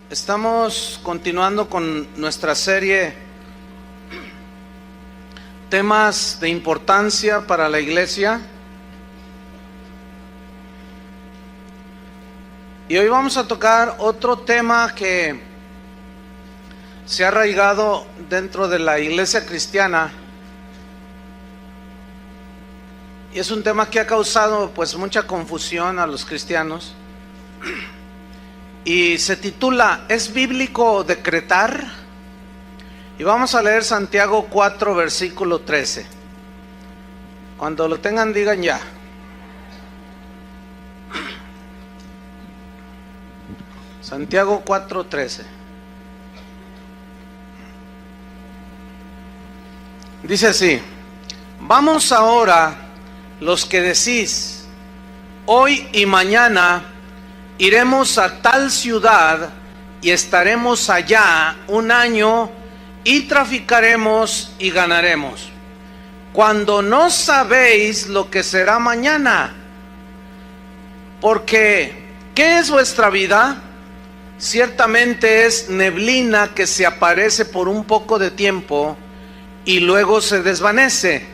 Estamos continuando con nuestra serie Temas de importancia para la iglesia. Y hoy vamos a tocar otro tema que se ha arraigado dentro de la iglesia cristiana. Y es un tema que ha causado pues mucha confusión a los cristianos. Y se titula ¿Es bíblico decretar? Y vamos a leer Santiago 4 versículo 13. Cuando lo tengan digan ya. Santiago 4:13. Dice así: vamos ahora los que decís, hoy y mañana iremos a tal ciudad y estaremos allá un año y traficaremos y ganaremos, cuando no sabéis lo que será mañana. Porque, ¿qué es vuestra vida? Ciertamente es neblina que se aparece por un poco de tiempo y luego se desvanece.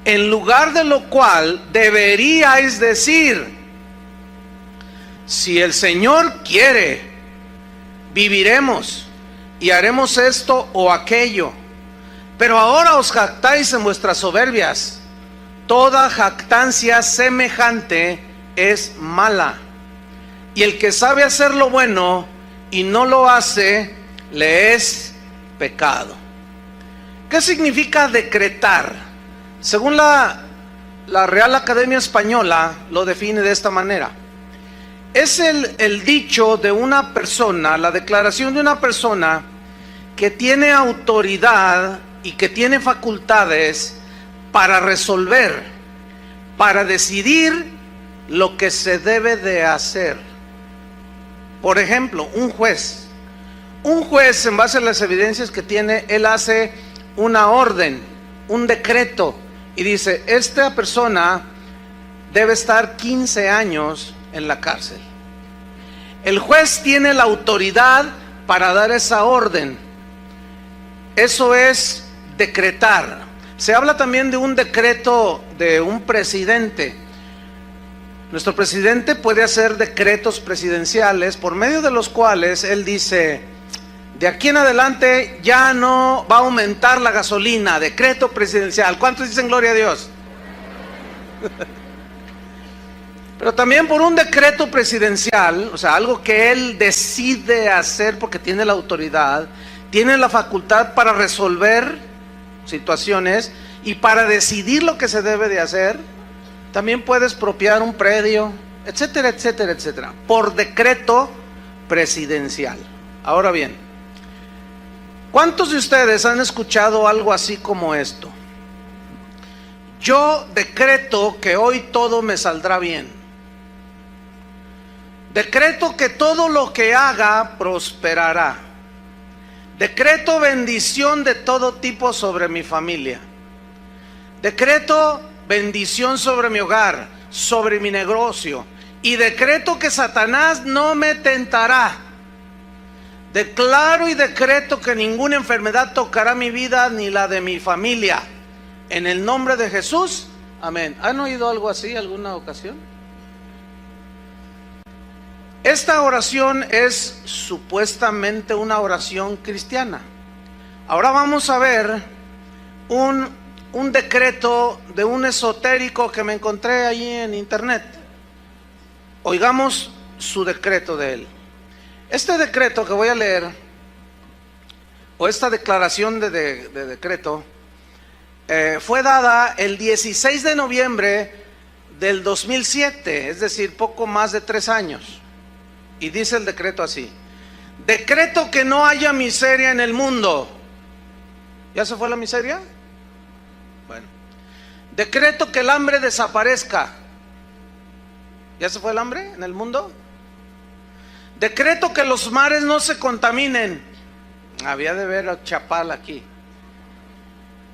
En lugar de lo cual deberíais decir: si el Señor quiere, viviremos y haremos esto o aquello. Pero ahora os jactáis en vuestras soberbias. Toda jactancia semejante es mala. Y el que sabe hacer lo bueno y no lo hace, le es pecado. ¿Qué significa decretar? Según la Real Academia Española lo define de esta manera: es el dicho de una persona, la declaración de una persona que tiene autoridad y que tiene facultades para resolver, para decidir lo que se debe de hacer. Por ejemplo, un juez, en base a las evidencias que tiene, él hace una orden, un decreto, y dice: esta persona debe estar 15 años en la cárcel. El juez tiene la autoridad para dar esa orden. Eso es decretar. Se habla también de un decreto de un presidente. Nuestro presidente puede hacer decretos presidenciales por medio de los cuales él dice: de aquí en adelante ya no va a aumentar la gasolina. Decreto presidencial. ¿Cuántos dicen gloria a Dios? Pero también por un decreto presidencial, o sea, algo que él decide hacer porque tiene la autoridad, tiene la facultad para resolver situaciones y para decidir lo que se debe de hacer. También puede expropiar un predio, etcétera, etcétera, etcétera, por decreto presidencial. Ahora bien, ¿cuántos de ustedes han escuchado algo así como esto? Yo decreto que hoy todo me saldrá bien. Decreto que todo lo que haga prosperará. Decreto bendición de todo tipo sobre mi familia. Decreto bendición sobre mi hogar, sobre mi negocio. Y decreto que Satanás no me tentará. Declaro y decreto que ninguna enfermedad tocará mi vida ni la de mi familia. En el nombre de Jesús, amén. ¿Han oído algo así alguna ocasión? Esta oración es supuestamente una oración cristiana. Ahora vamos a ver un decreto de un esotérico que me encontré allí en internet. Oigamos su decreto de él. Este decreto que voy a leer, o esta declaración de decreto, fue dada el 16 de noviembre del 2007, es decir, poco más de 3 años. Y dice el decreto así: decreto que no haya miseria en el mundo. ¿Ya se fue la miseria? Bueno. Decreto que el hambre desaparezca. ¿Ya se fue el hambre en el mundo? Decreto que los mares no se contaminen. Había de ver a Chapal aquí.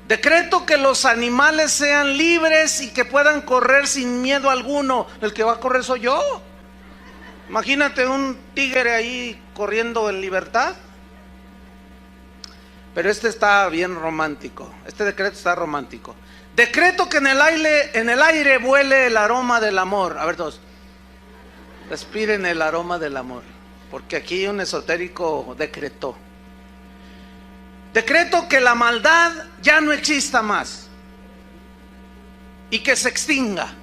Decreto que los animales sean libres y que puedan correr sin miedo alguno. El que va a correr soy yo. Imagínate un tigre ahí corriendo en libertad. Pero este está bien romántico. Este decreto está romántico. Decreto que en el aire vuele el aroma del amor. A ver todos, respiren el aroma del amor, porque aquí un esotérico decretó. Decreto que la maldad ya no exista más y que se extinga.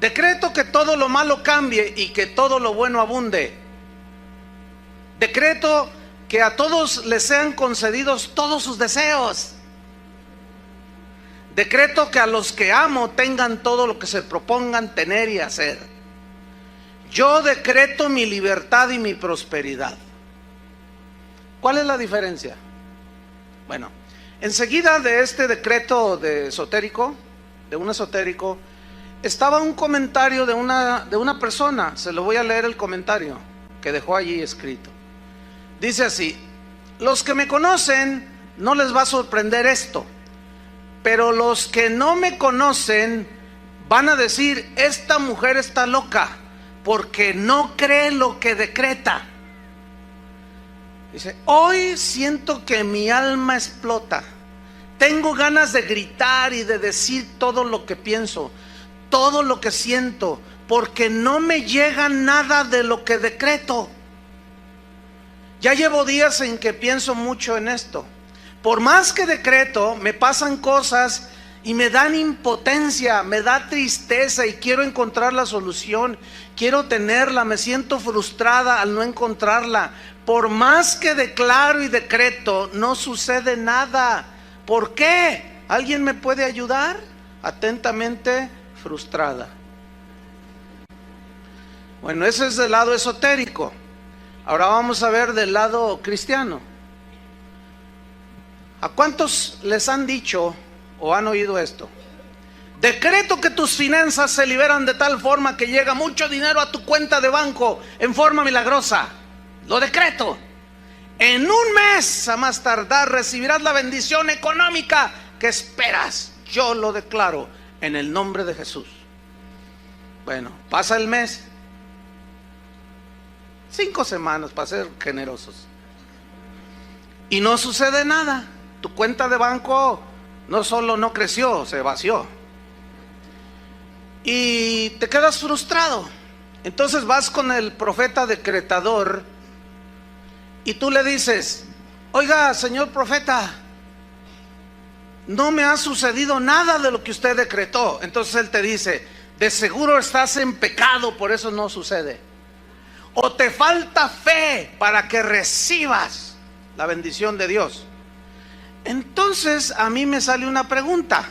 Decreto que todo lo malo cambie y que todo lo bueno abunde. Decreto que a todos les sean concedidos todos sus deseos. Decreto que a los que amo tengan todo lo que se propongan tener y hacer. Yo decreto mi libertad y mi prosperidad. ¿Cuál es la diferencia? Bueno, enseguida de este decreto de un esotérico, estaba un comentario de una persona. Se lo voy a leer el comentario que dejó allí escrito. Dice así: los que me conocen no les va a sorprender esto, pero los que no me conocen van a decir: esta mujer está loca, porque no cree lo que decreta. Dice: hoy siento que mi alma explota. Tengo ganas de gritar y de decir todo lo que pienso, todo lo que siento, porque no me llega nada de lo que decreto. Ya llevo días en que pienso mucho en esto. Por más que decreto, me pasan cosas y me dan impotencia, me da tristeza y quiero encontrar la solución, quiero tenerla, me siento frustrada al no encontrarla. Por más que declaro y decreto, no sucede nada. ¿Por qué? ¿Alguien me puede ayudar? Atentamente, frustrada. Bueno, ese es del lado esotérico. Ahora vamos a ver del lado cristiano. ¿A cuántos les han dicho o han oído esto? Decreto que tus finanzas se liberan de tal forma que llega mucho dinero a tu cuenta de banco en forma milagrosa. Lo decreto. En un mes, a más tardar, recibirás la bendición económica que esperas. Yo lo declaro en el nombre de Jesús. Bueno, pasa el mes. 5 semanas para ser generosos. Y no sucede nada. Tu cuenta de banco no solo no creció, se vació. Y te quedas frustrado. Entonces vas con el profeta decretador y tú le dices: oiga, señor profeta, no me ha sucedido nada de lo que usted decretó. Entonces él te dice: de seguro estás en pecado, por eso no sucede. O te falta fe para que recibas la bendición de Dios. Entonces a mí me sale una pregunta.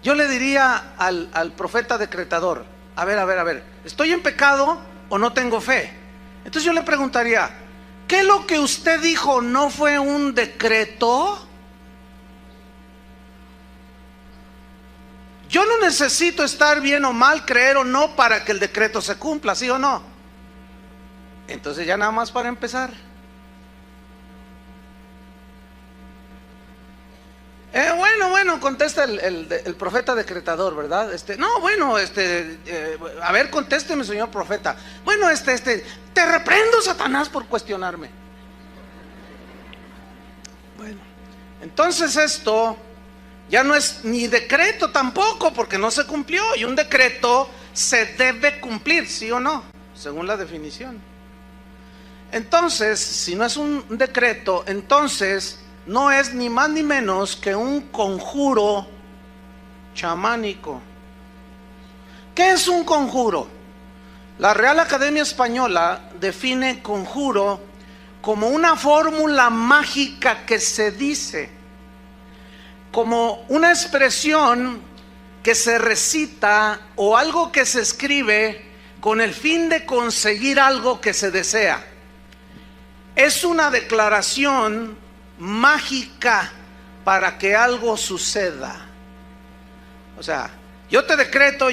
Yo le diría al profeta decretador: a ver, ¿estoy en pecado o no tengo fe? Entonces yo le preguntaría: ¿qué lo que usted dijo no fue un decreto? Yo no necesito estar bien o mal, creer o no, para que el decreto se cumpla, ¿sí o no? Entonces ya nada más para empezar. Bueno, contesta el profeta decretador, ¿verdad? A ver, contésteme, señor profeta. Bueno, te reprendo, Satanás, por cuestionarme. Bueno, entonces esto ya no es ni decreto tampoco, porque no se cumplió. Y un decreto se debe cumplir, ¿sí o no? Según la definición. Entonces, si no es un decreto, entonces no es ni más ni menos que un conjuro chamánico. ¿Qué es un conjuro? La Real Academia Española define conjuro como una fórmula mágica que se dice, como una expresión que se recita o algo que se escribe con el fin de conseguir algo que se desea. Es una declaración mágica para que algo suceda. O sea, yo decreto,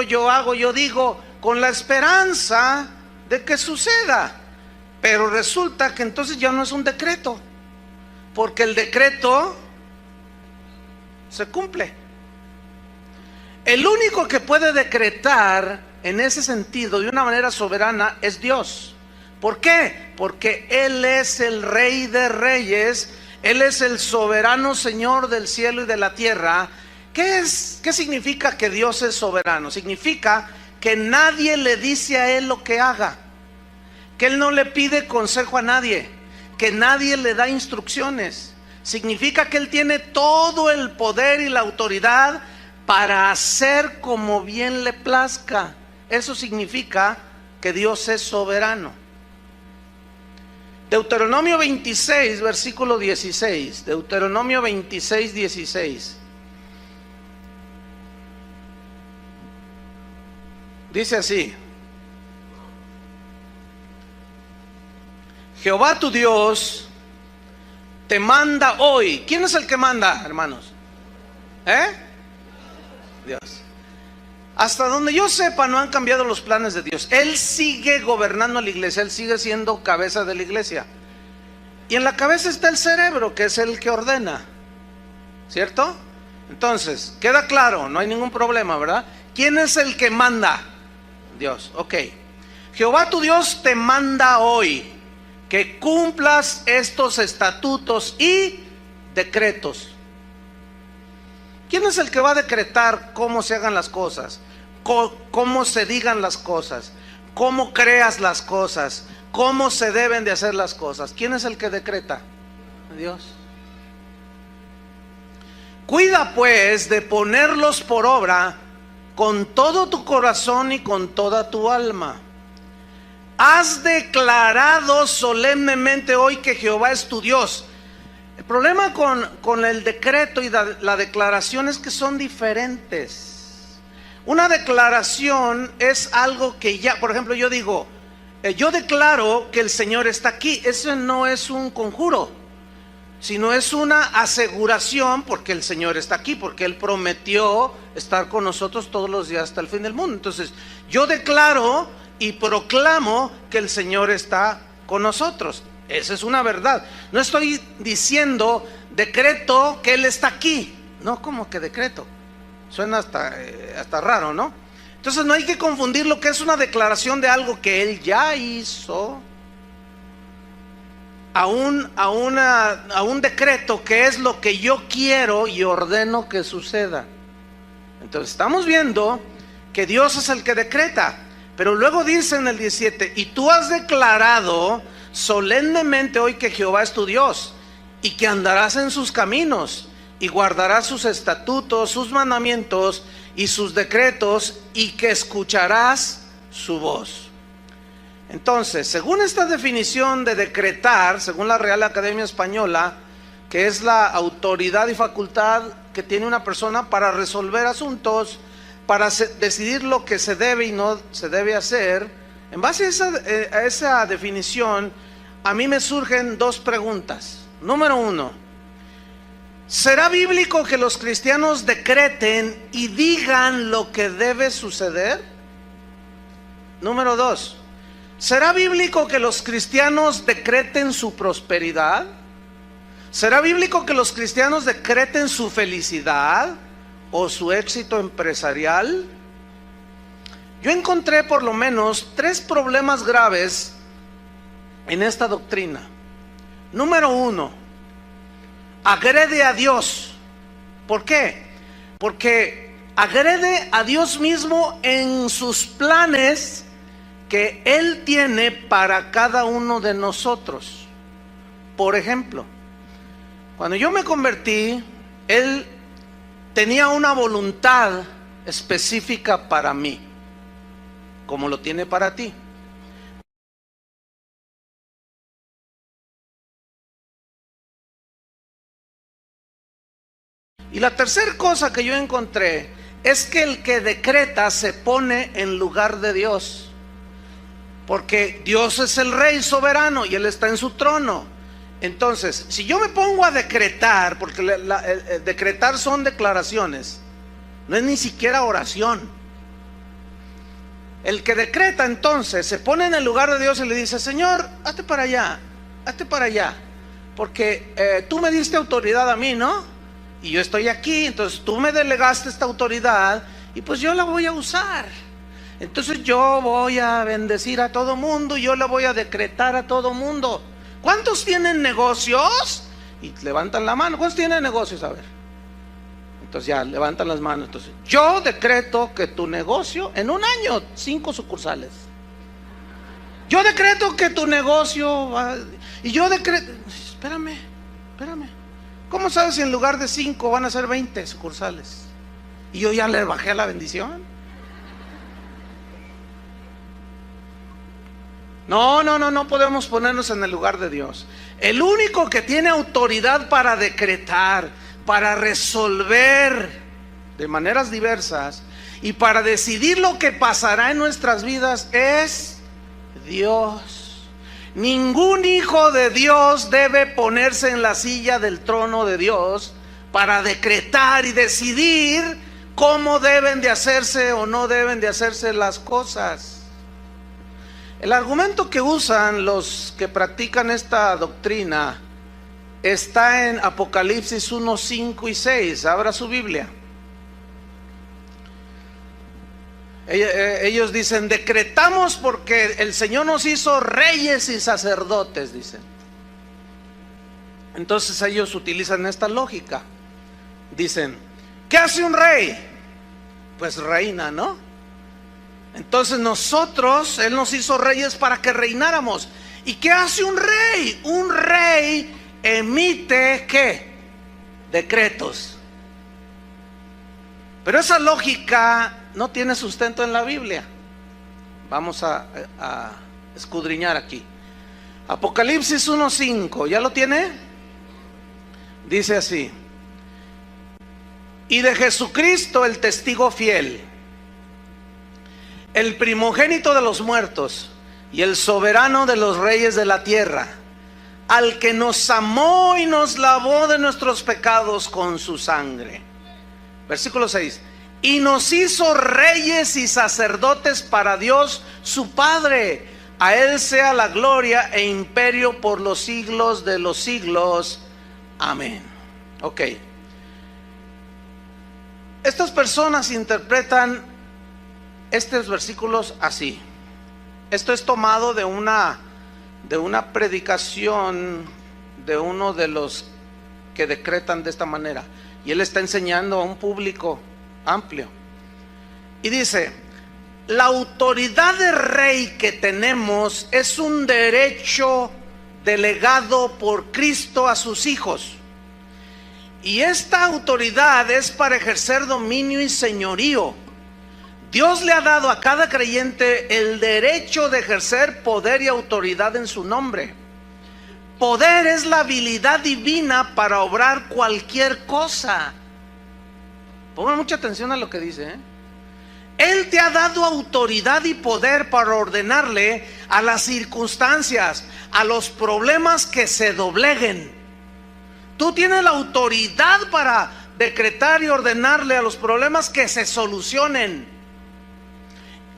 yo hago, yo digo, con la esperanza de que suceda. Pero resulta que entonces ya no es un decreto, porque el decreto se cumple. El único que puede decretar en ese sentido, de una manera soberana, es Dios. ¿Por qué? Porque Él es el Rey de Reyes, Él es el soberano Señor del cielo y de la tierra. ¿Qué significa que Dios es soberano? Significa que nadie le dice a Él lo que haga, que Él no le pide consejo a nadie, que nadie le da instrucciones. Significa que Él tiene todo el poder y la autoridad para hacer como bien le plazca. Eso significa que Dios es soberano. Deuteronomio 26, versículo 16. Deuteronomio 26, 16. Dice así: Jehová tu Dios te manda hoy. ¿Quién es el que manda, hermanos? Dios. Hasta donde yo sepa, no han cambiado los planes de Dios. Él sigue gobernando la iglesia, Él sigue siendo cabeza de la iglesia. Y en la cabeza está el cerebro, que es el que ordena, ¿cierto? Entonces, queda claro, no hay ningún problema, ¿verdad? ¿Quién es el que manda? Dios, ok. Jehová tu Dios te manda hoy que cumplas estos estatutos y decretos. ¿Quién es el que va a decretar cómo se hagan las cosas? Cómo se digan las cosas, cómo creas las cosas, cómo se deben de hacer las cosas. ¿Quién es el que decreta? Dios. Cuida pues de ponerlos por obra con todo tu corazón y con toda tu alma. Has declarado solemnemente hoy que Jehová es tu Dios. El problema con el decreto y la declaración es que son diferentes. Una declaración es algo que ya, por ejemplo, yo digo, yo declaro que el Señor está aquí. Eso no es un conjuro, sino es una aseguración, porque el Señor está aquí, porque Él prometió estar con nosotros todos los días hasta el fin del mundo. Entonces, yo declaro y proclamo que el Señor está con nosotros. Esa es una verdad. No estoy diciendo decreto que Él está aquí. No, ¿cómo que decreto? Suena hasta raro, ¿no? Entonces no hay que confundir lo que es una declaración de algo que Él ya hizo a un decreto que es lo que yo quiero y ordeno que suceda. Entonces estamos viendo que Dios es el que decreta. Pero luego dice en el 17: y tú has declarado solemnemente hoy que Jehová es tu Dios, y que andarás en sus caminos, y guardarás sus estatutos, sus mandamientos y sus decretos, y que escucharás su voz. Entonces, según esta definición de decretar, según la Real Academia Española, que es la autoridad y facultad que tiene una persona para resolver asuntos, para decidir lo que se debe y no se debe hacer, en base a esa definición, a mí me surgen dos preguntas. Número uno: ¿será bíblico que los cristianos decreten y digan lo que debe suceder? Número dos: ¿será bíblico que los cristianos decreten su prosperidad? ¿Será bíblico que los cristianos decreten su felicidad o su éxito empresarial? Yo encontré por lo menos 3 problemas graves en esta doctrina. Número 1: agrede a Dios. ¿Por qué? Porque agrede a Dios mismo en sus planes que Él tiene para cada uno de nosotros. Por ejemplo, cuando yo me convertí, Él tenía una voluntad específica para mí, como lo tiene para ti. Y la tercera cosa que yo encontré es que el que decreta se pone en lugar de Dios, porque Dios es el Rey soberano y Él está en su trono. Entonces, si yo me pongo a decretar, porque decretar son declaraciones, no es ni siquiera oración. El que decreta entonces se pone en el lugar de Dios y le dice: Señor, hazte para allá, porque tú me diste autoridad a mí, ¿no? Y yo estoy aquí, entonces tú me delegaste esta autoridad y pues yo la voy a usar. Entonces yo voy a bendecir a todo mundo, yo le voy a decretar a todo mundo. ¿Cuántos tienen negocios? Y levantan la mano. ¿Cuántos tienen negocios? A ver. Entonces ya levantan las manos. Entonces, yo decreto que tu negocio en un año, 5 sucursales. Yo decreto que tu negocio va, y yo decreto. Espérame. ¿Cómo sabes si en lugar de 5 van a ser 20 sucursales? Y yo ya le bajé la bendición. No podemos ponernos en el lugar de Dios. El único que tiene autoridad para decretar, para resolver de maneras diversas y para decidir lo que pasará en nuestras vidas es Dios. Ningún hijo de Dios debe ponerse en la silla del trono de Dios para decretar y decidir cómo deben de hacerse o no deben de hacerse las cosas. El argumento que usan los que practican esta doctrina está en Apocalipsis 1, 5 y 6. Abra su Biblia. Ellos dicen: decretamos porque el Señor nos hizo reyes y sacerdotes, dicen. Entonces ellos utilizan esta lógica. Dicen: ¿qué hace un rey? Pues reina, ¿no? Entonces nosotros, Él nos hizo reyes para que reináramos. ¿Y qué hace un rey? Un rey emite, ¿qué? Decretos. Pero esa lógica no tiene sustento en la Biblia. Vamos a escudriñar aquí. Apocalipsis 1:5, ¿ya lo tiene? Dice así: y de Jesucristo, el testigo fiel, el primogénito de los muertos y el soberano de los reyes de la tierra, al que nos amó y nos lavó de nuestros pecados con su sangre. Versículo 6: y nos hizo reyes y sacerdotes para Dios su Padre. A Él sea la gloria e imperio por los siglos de los siglos. Amén. Ok. Estas personas interpretan estos versículos así. Esto es tomado de una predicación de uno de los que decretan de esta manera, y él está enseñando a un público amplio. Y dice: la autoridad de rey que tenemos es un derecho delegado por Cristo a sus hijos, y esta autoridad es para ejercer dominio y señorío. Dios le ha dado a cada creyente el derecho de ejercer poder y autoridad en su nombre. Poder es la habilidad divina para obrar cualquier cosa. Pongan mucha atención a lo que dice, ¿eh? Él te ha dado autoridad y poder para ordenarle a las circunstancias, a los problemas que se dobleguen. Tú tienes la autoridad para decretar y ordenarle a los problemas que se solucionen.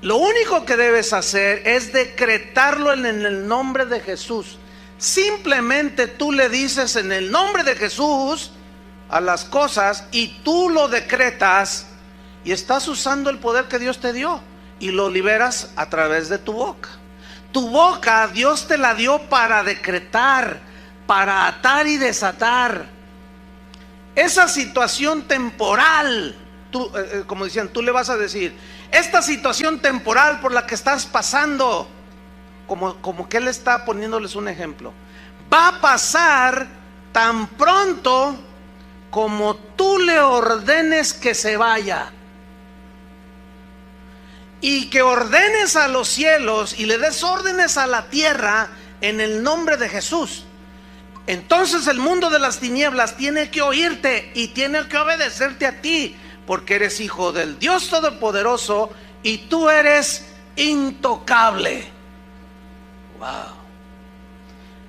Lo único que debes hacer es decretarlo en el nombre de Jesús. Simplemente tú le dices en el nombre de Jesús a las cosas y tú lo decretas, y estás usando el poder que Dios te dio y lo liberas a través de tu boca. Tu boca Dios te la dio para decretar, para atar y desatar. Esa situación temporal, tú, como decían, tú le vas a decir: esta situación temporal por la que estás pasando, como que él está poniéndoles un ejemplo, va a pasar tan pronto como tú le ordenes que se vaya, y que ordenes a los cielos y le des órdenes a la tierra en el nombre de Jesús. Entonces el mundo de las tinieblas tiene que oírte y tiene que obedecerte a ti, porque eres hijo del Dios Todopoderoso y tú eres intocable. Wow.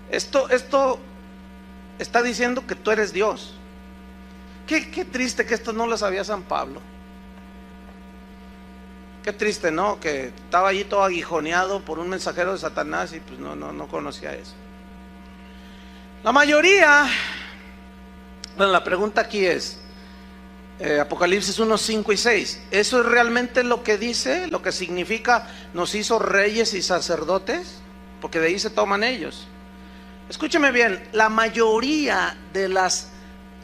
Esto está diciendo que tú eres Dios. Qué triste que esto no lo sabía San Pablo. Qué triste, ¿no? Que estaba allí todo aguijoneado por un mensajero de Satanás y pues no conocía eso. La mayoría, bueno, la pregunta aquí es: Apocalipsis 1, 5 y 6. ¿Eso es realmente lo que dice? ¿Lo que significa nos hizo reyes y sacerdotes? Porque de ahí se toman ellos. Escúcheme bien, la mayoría de las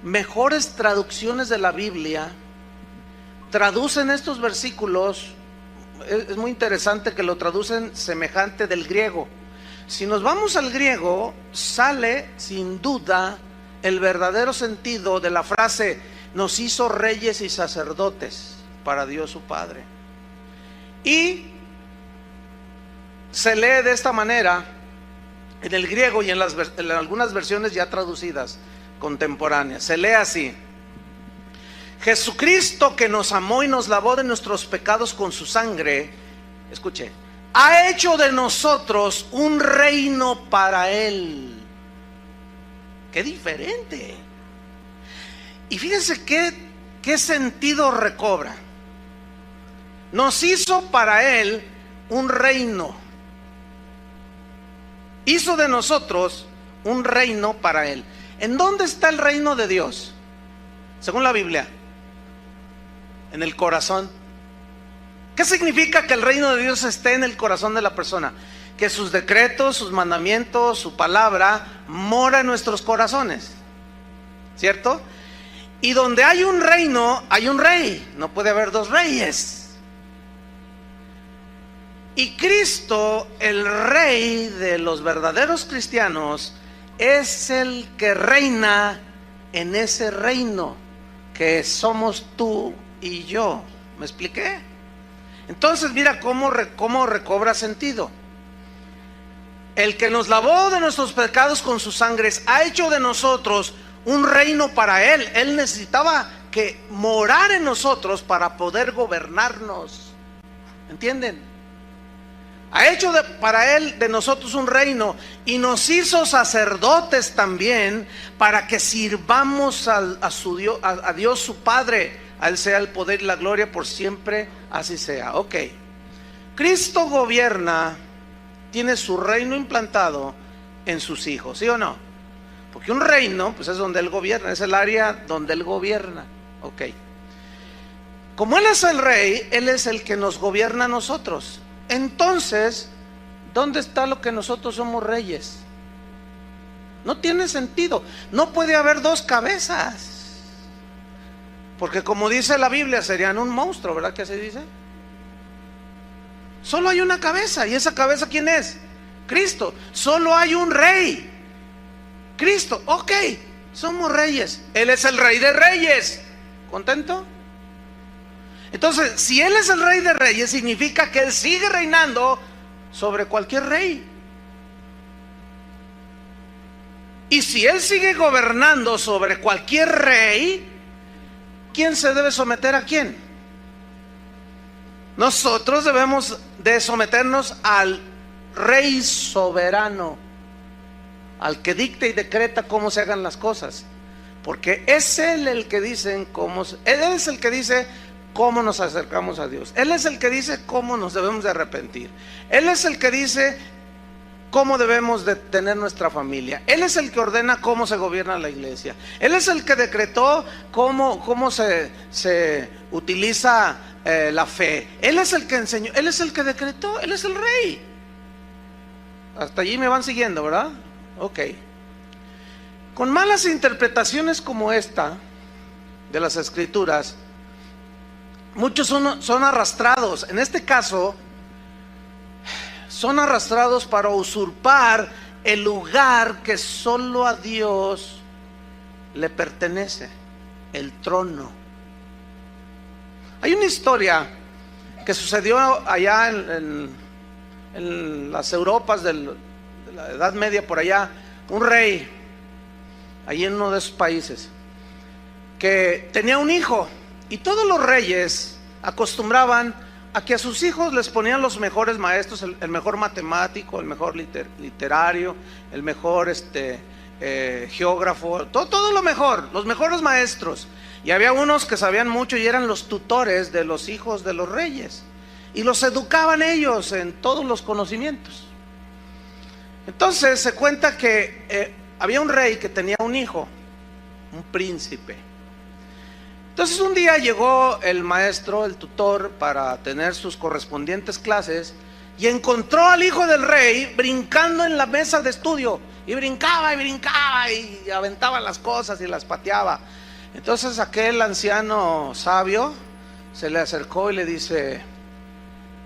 mejores traducciones de la Biblia traducen estos versículos. Es muy interesante que lo traducen semejante del griego. Si nos vamos al griego, sale sin duda el verdadero sentido de la frase nos hizo reyes y sacerdotes para Dios su Padre. Y se lee de esta manera en el griego y en algunas versiones ya traducidas contemporáneas. Se lee así: Jesucristo, que nos amó y nos lavó de nuestros pecados con su sangre, escuche, ha hecho de nosotros un reino para Él. ¡Qué diferente! Y fíjense qué sentido recobra. Nos hizo para Él un reino. Hizo de nosotros un reino para Él. ¿En dónde está el reino de Dios? Según la Biblia, en el corazón. ¿Qué significa que el reino de Dios esté en el corazón de la persona? Que sus decretos, sus mandamientos, su palabra mora en nuestros corazones, ¿cierto? Y donde hay un reino, hay un rey. No puede haber dos reyes. Y Cristo, el rey de los verdaderos cristianos, es el que reina en ese reino que somos tú y yo. ¿Me expliqué? Entonces mira cómo recobra sentido. El que nos lavó de nuestros pecados con sus sangres ha hecho de nosotros un reino para Él. Él necesitaba que morar en nosotros para poder gobernarnos. ¿Entienden? Ha hecho para Él de nosotros un reino y nos hizo sacerdotes también para que sirvamos a Dios su Padre. A Él sea el poder y la gloria por siempre, así sea. Ok. Cristo gobierna, tiene su reino implantado en sus hijos, ¿sí o no? Porque un reino, pues es donde Él gobierna, es el área donde Él gobierna. Ok. Como Él es el rey, Él es el que nos gobierna a nosotros. Entonces, ¿dónde está lo que nosotros somos reyes? No tiene sentido. No puede haber dos cabezas. Porque como dice la Biblia, serían un monstruo, ¿verdad que así dice? Solo hay una cabeza. ¿Y esa cabeza quién es? Cristo. Solo hay un rey. Cristo. Ok, somos reyes. Él es el rey de reyes. ¿Contento? Entonces, si Él es el rey de reyes, significa que Él sigue reinando sobre cualquier rey. Y si Él sigue gobernando sobre cualquier rey, ¿quién se debe someter a quién? Nosotros debemos de someternos al rey soberano, al que dicta y decreta cómo se hagan las cosas. Porque es Él el que dice Él es el que dice cómo nos acercamos a Dios. Él es el que dice cómo nos debemos de arrepentir. Él es el que dice cómo debemos de tener nuestra familia. Él es el que ordena cómo se gobierna la iglesia. Él es el que decretó cómo se utiliza la fe. Él es el que enseñó. Él es el que decretó. Él es el rey. Hasta allí me van siguiendo, ¿verdad? Ok. Con malas interpretaciones como esta de las escrituras, muchos son arrastrados. En este caso, son arrastrados para usurpar el lugar que solo a Dios le pertenece, el trono. Hay una historia que sucedió allá en las Europas de la Edad Media, por allá. Un rey, allí en uno de esos países, que tenía un hijo. Y todos los reyes acostumbraban a que a sus hijos les ponían los mejores maestros, el mejor matemático, el mejor literario, el mejor geógrafo, todo lo mejor, los mejores maestros. Y había unos que sabían mucho y eran los tutores de los hijos de los reyes. Y los educaban ellos en todos los conocimientos. Entonces se cuenta que había un rey que tenía un hijo, un príncipe. Entonces un día llegó el maestro, el tutor, para tener sus correspondientes clases, y encontró al hijo del rey brincando en la mesa de estudio, y brincaba y aventaba las cosas y las pateaba. Entonces aquel anciano sabio se le acercó y le dice: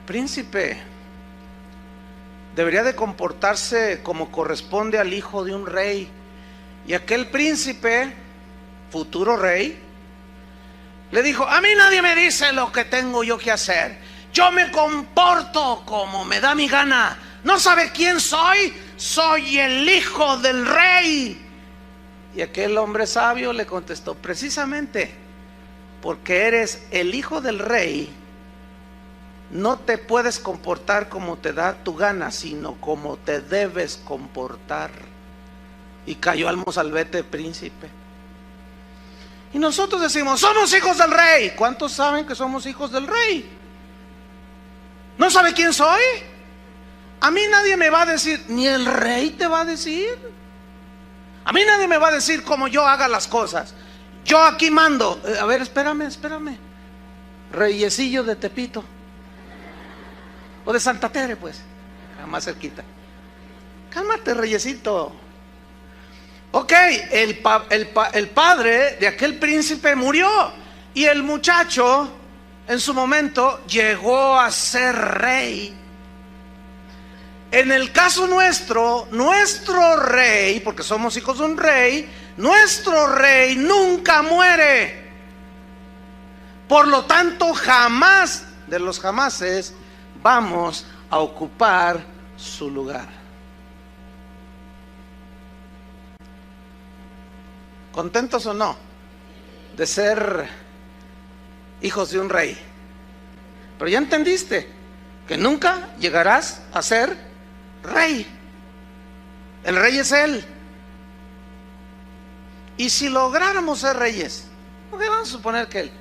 príncipe, debería de comportarse como corresponde al hijo de un rey. Y aquel príncipe, futuro rey, le dijo: a mí nadie me dice lo que tengo yo que hacer. Yo me comporto como me da mi gana. ¿No sabe quién soy? Soy el hijo del rey. Y aquel hombre sabio le contestó: precisamente porque eres el hijo del rey, no te puedes comportar como te da tu gana, sino como te debes comportar. Y cayó al mozalbete príncipe. Y nosotros decimos: somos hijos del rey. ¿Cuántos saben que somos hijos del rey? ¿No sabe quién soy? A mí nadie me va a decir, ni el rey te va a decir. A mí nadie me va a decir cómo yo haga las cosas. Yo aquí mando. A ver, espérame. Reyesillo de Tepito. O de Santa Tere, pues, más cerquita. Cálmate, reyesito. Ok, el padre de aquel príncipe murió. Y el muchacho, en su momento, llegó a ser rey. En el caso nuestro, nuestro rey, porque somos hijos de un rey, nuestro rey nunca muere. Por lo tanto, jamás de los jamases vamos a ocupar su lugar. ¿Contentos o no de ser hijos de un rey? Pero ya entendiste que nunca llegarás a ser rey. El rey es Él. Y si lográramos ser reyes, porque vamos a suponer que Él,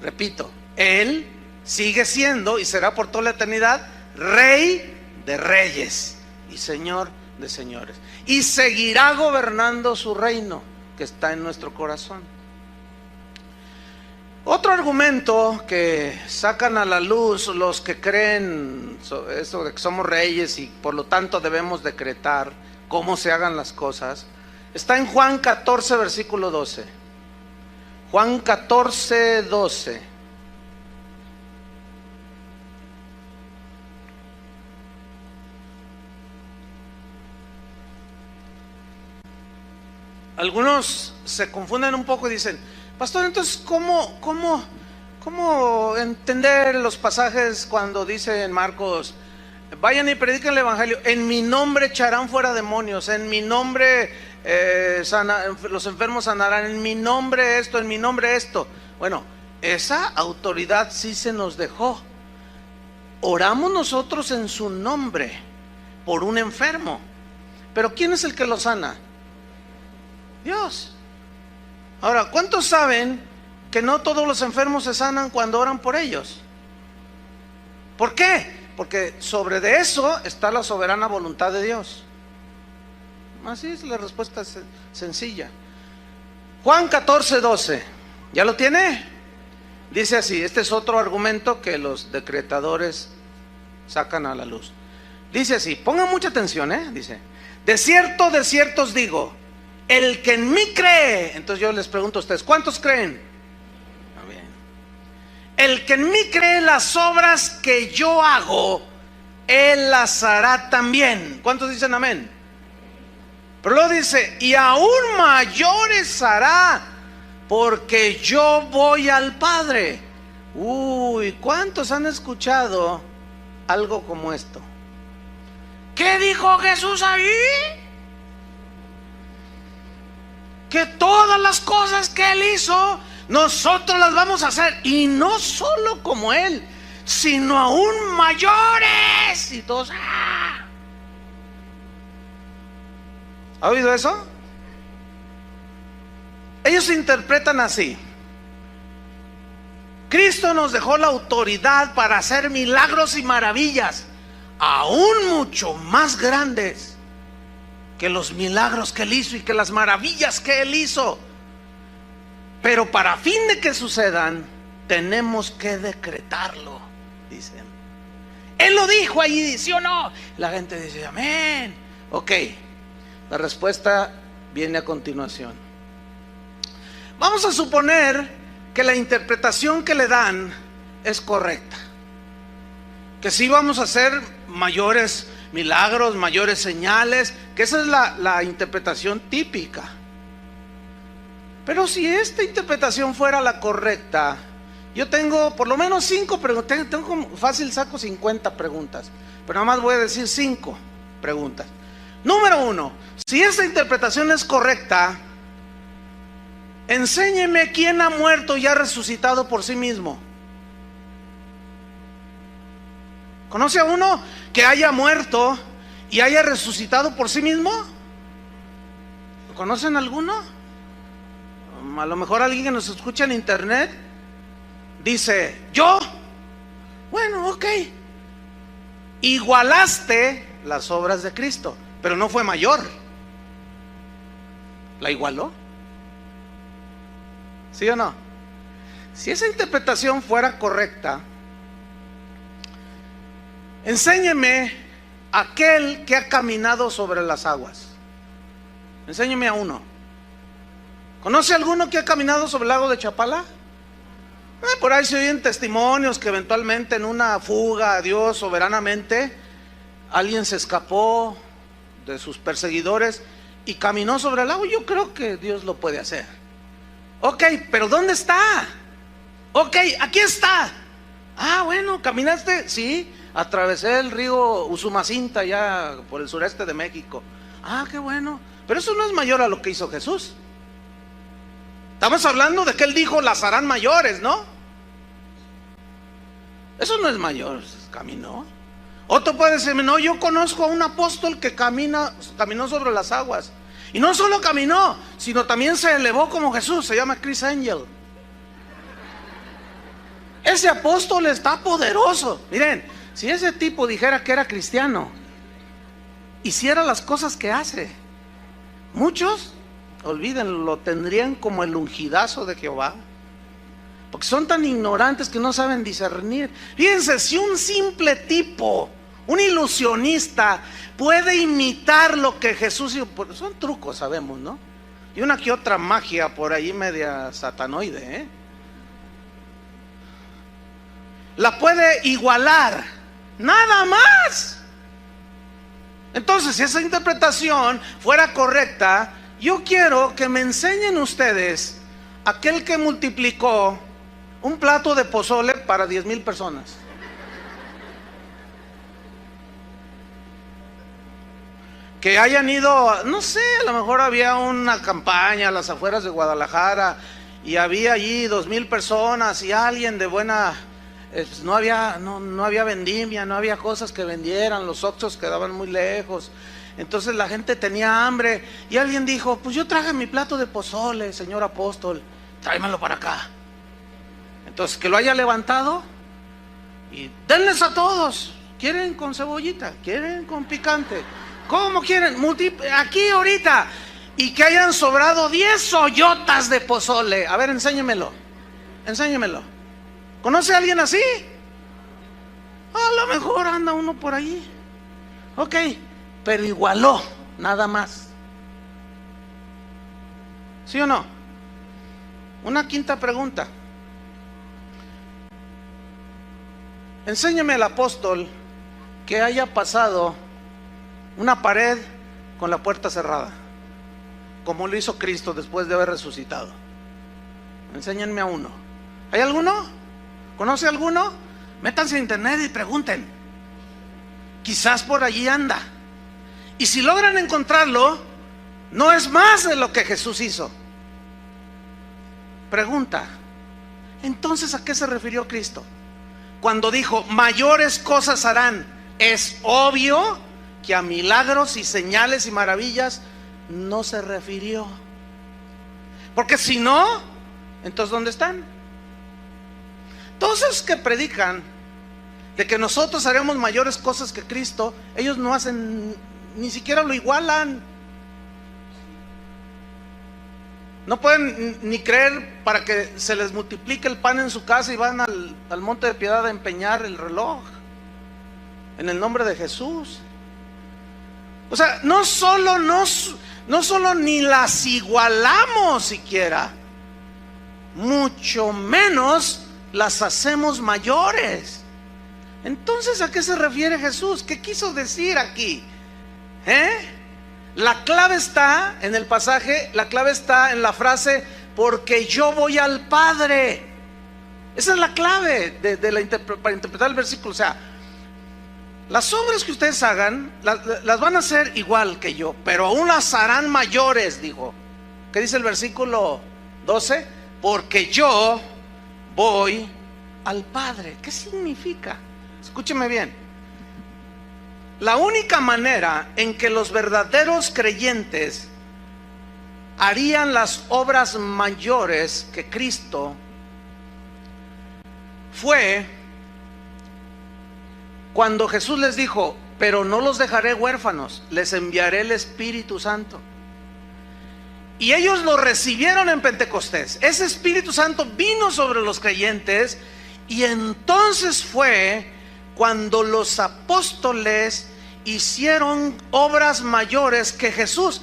repito, Él sigue siendo y será por toda la eternidad Rey de reyes y Señor de señores, y seguirá gobernando su reino que está en nuestro corazón. Otro argumento que sacan a la luz los que creen eso de que somos reyes y por lo tanto debemos decretar cómo se hagan las cosas, está en Juan 14, versículo 12. Juan 14, 12. Algunos se confunden un poco y dicen: pastor, entonces ¿cómo entender los pasajes cuando dice en Marcos: vayan y prediquen el evangelio, en mi nombre echarán fuera demonios, en mi nombre los enfermos sanarán, en mi nombre esto, en mi nombre esto? Bueno, esa autoridad sí se nos dejó. Oramos nosotros en su nombre por un enfermo, pero ¿quién es el que lo sana? Dios. Ahora, ¿cuántos saben que no todos los enfermos se sanan cuando oran por ellos? ¿Por qué? Porque sobre de eso está la soberana voluntad de Dios. Así es, la respuesta es sencilla. Juan 14, 12. ¿Ya lo tiene? Dice así, este es otro argumento que los decretadores sacan a la luz. Dice así, pongan mucha atención, dice: de cierto os digo, el que en mí cree. Entonces yo les pregunto a ustedes, ¿cuántos creen? Bien. El que en mí cree, las obras que yo hago, él las hará también. ¿Cuántos dicen amén? Pero luego dice: y aún mayores hará, porque yo voy al Padre. Uy, ¿cuántos han escuchado algo como esto? ¿Qué dijo Jesús ahí? Que todas las cosas que Él hizo, nosotros las vamos a hacer. Y no solo como Él, sino aún mayores. Y todos, ¡ah! ¿Ha oído eso? Ellos interpretan así: Cristo nos dejó la autoridad para hacer milagros y maravillas, aún mucho más grandes que los milagros que Él hizo y que las maravillas que Él hizo. Pero para fin de que sucedan, tenemos que decretarlo, dicen. Él lo dijo ahí, ¿sí o no? La gente dice, amén. Ok, la respuesta viene a continuación. Vamos a suponer que la interpretación que le dan es correcta, que sí vamos a hacer mayores milagros, mayores señales, que esa es la interpretación típica. Pero si esta interpretación fuera la correcta, yo tengo por lo menos 5 preguntas. Tengo como fácil saco 50 preguntas, pero nada más voy a decir 5 preguntas. Número 1, si esta interpretación es correcta, enséñeme quién ha muerto y ha resucitado por sí mismo. ¿Conoce a uno que haya muerto y haya resucitado por sí mismo? ¿Conocen alguno? A lo mejor alguien que nos escucha en internet dice, ¿yo? Bueno, ok. Igualaste las obras de Cristo, pero no fue mayor. ¿La igualó? ¿Sí o no? Si esa interpretación fuera correcta, enséñeme aquel que ha caminado sobre las aguas. Enséñeme a uno. ¿Conoce alguno que ha caminado sobre el lago de Chapala? Por ahí se oyen testimonios que eventualmente en una fuga a Dios soberanamente alguien se escapó de sus perseguidores y caminó sobre el lago. Yo creo que Dios lo puede hacer. Ok, pero ¿dónde está? Ok, aquí está. Ah, bueno, ¿caminaste? Sí, atravesé el río Usumacinta ya por el sureste de México. Ah, qué bueno. Pero eso no es mayor a lo que hizo Jesús. Estamos hablando de que Él dijo, las harán mayores, ¿no? Eso no es mayor, caminó. Otro puede decirme, no, yo conozco a un apóstol que caminó sobre las aguas. Y no solo caminó, sino también se elevó como Jesús, se llama Chris Angel. Ese apóstol está poderoso. Miren, si ese tipo dijera que era cristiano, hiciera las cosas que hace, muchos, olvídenlo, lo tendrían como el ungidazo de Jehová, porque son tan ignorantes que no saben discernir. Fíjense, si un simple tipo, un ilusionista, puede imitar lo que Jesús hizo, son trucos, sabemos, ¿no? Y una que otra magia por ahí media satanoide, ¿eh? La puede igualar, nada más. Entonces, si esa interpretación fuera correcta, yo quiero que me enseñen ustedes aquel que multiplicó un plato de pozole para 10,000 personas. Que hayan ido, no sé, a lo mejor había una campaña a las afueras de Guadalajara y había allí 2,000 personas y alguien de buena, no había vendimia, no había cosas que vendieran, los Oxxos quedaban muy lejos. Entonces la gente tenía hambre y alguien dijo, pues yo traje mi plato de pozole, señor apóstol, tráemelo para acá. Entonces que lo haya levantado y denles a todos. ¿Quieren con cebollita? ¿Quieren con picante? ¿Cómo quieren? Aquí ahorita. Y que hayan sobrado 10 hoyotas de pozole. A ver, enséñemelo. ¿Conoce a alguien así? A lo mejor anda uno por ahí. Ok, pero igualó, nada más. ¿Sí o no? Una quinta pregunta. Enséñame al apóstol que haya pasado una pared con la puerta cerrada, como lo hizo Cristo después de haber resucitado. Enséñenme a uno. ¿Hay alguno? ¿Conoce alguno? Métanse a internet y pregunten. Quizás por allí anda. Y si logran encontrarlo, no es más de lo que Jesús hizo. Pregunta: entonces, ¿a qué se refirió Cristo cuando dijo mayores cosas harán? Es obvio que a milagros y señales y maravillas no se refirió, porque si no, entonces ¿dónde están? Todos esos que predican de que nosotros haremos mayores cosas que Cristo, ellos no hacen, ni siquiera lo igualan. No pueden ni creer para que se les multiplique el pan en su casa y van al monte de Piedad a empeñar el reloj en el nombre de Jesús. O sea, no solo ni las igualamos siquiera, mucho menos las hacemos mayores. Entonces, ¿a qué se refiere Jesús? ¿Qué quiso decir aquí? La clave está en el pasaje, la clave está en la frase, porque yo voy al Padre. Esa es la clave para interpretar el versículo. O sea, las obras que ustedes hagan, las van a hacer igual que yo, pero aún las harán mayores, dijo. ¿Qué dice el versículo 12? Porque yo voy al Padre. ¿Qué significa? Escúcheme bien. La única manera en que los verdaderos creyentes harían las obras mayores que Cristo fue cuando Jesús les dijo: pero no los dejaré huérfanos, les enviaré el Espíritu Santo. Y ellos lo recibieron en Pentecostés. Ese Espíritu Santo vino sobre los creyentes, y entonces fue cuando los apóstoles hicieron obras mayores que Jesús.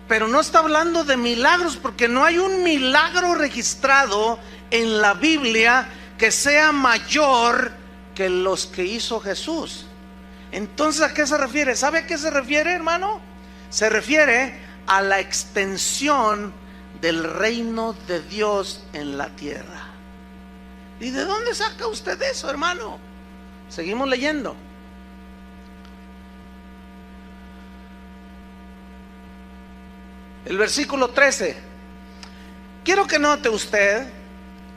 Pero no está hablando de milagros, porque no hay un milagro registrado en la Biblia que sea mayor que los que hizo Jesús. Entonces, ¿a qué se refiere? ¿Sabe a qué se refiere, hermano? Se refiere a la extensión del reino de Dios en la tierra. ¿Y de dónde saca usted eso, hermano? Seguimos leyendo. El versículo 13. Quiero que note usted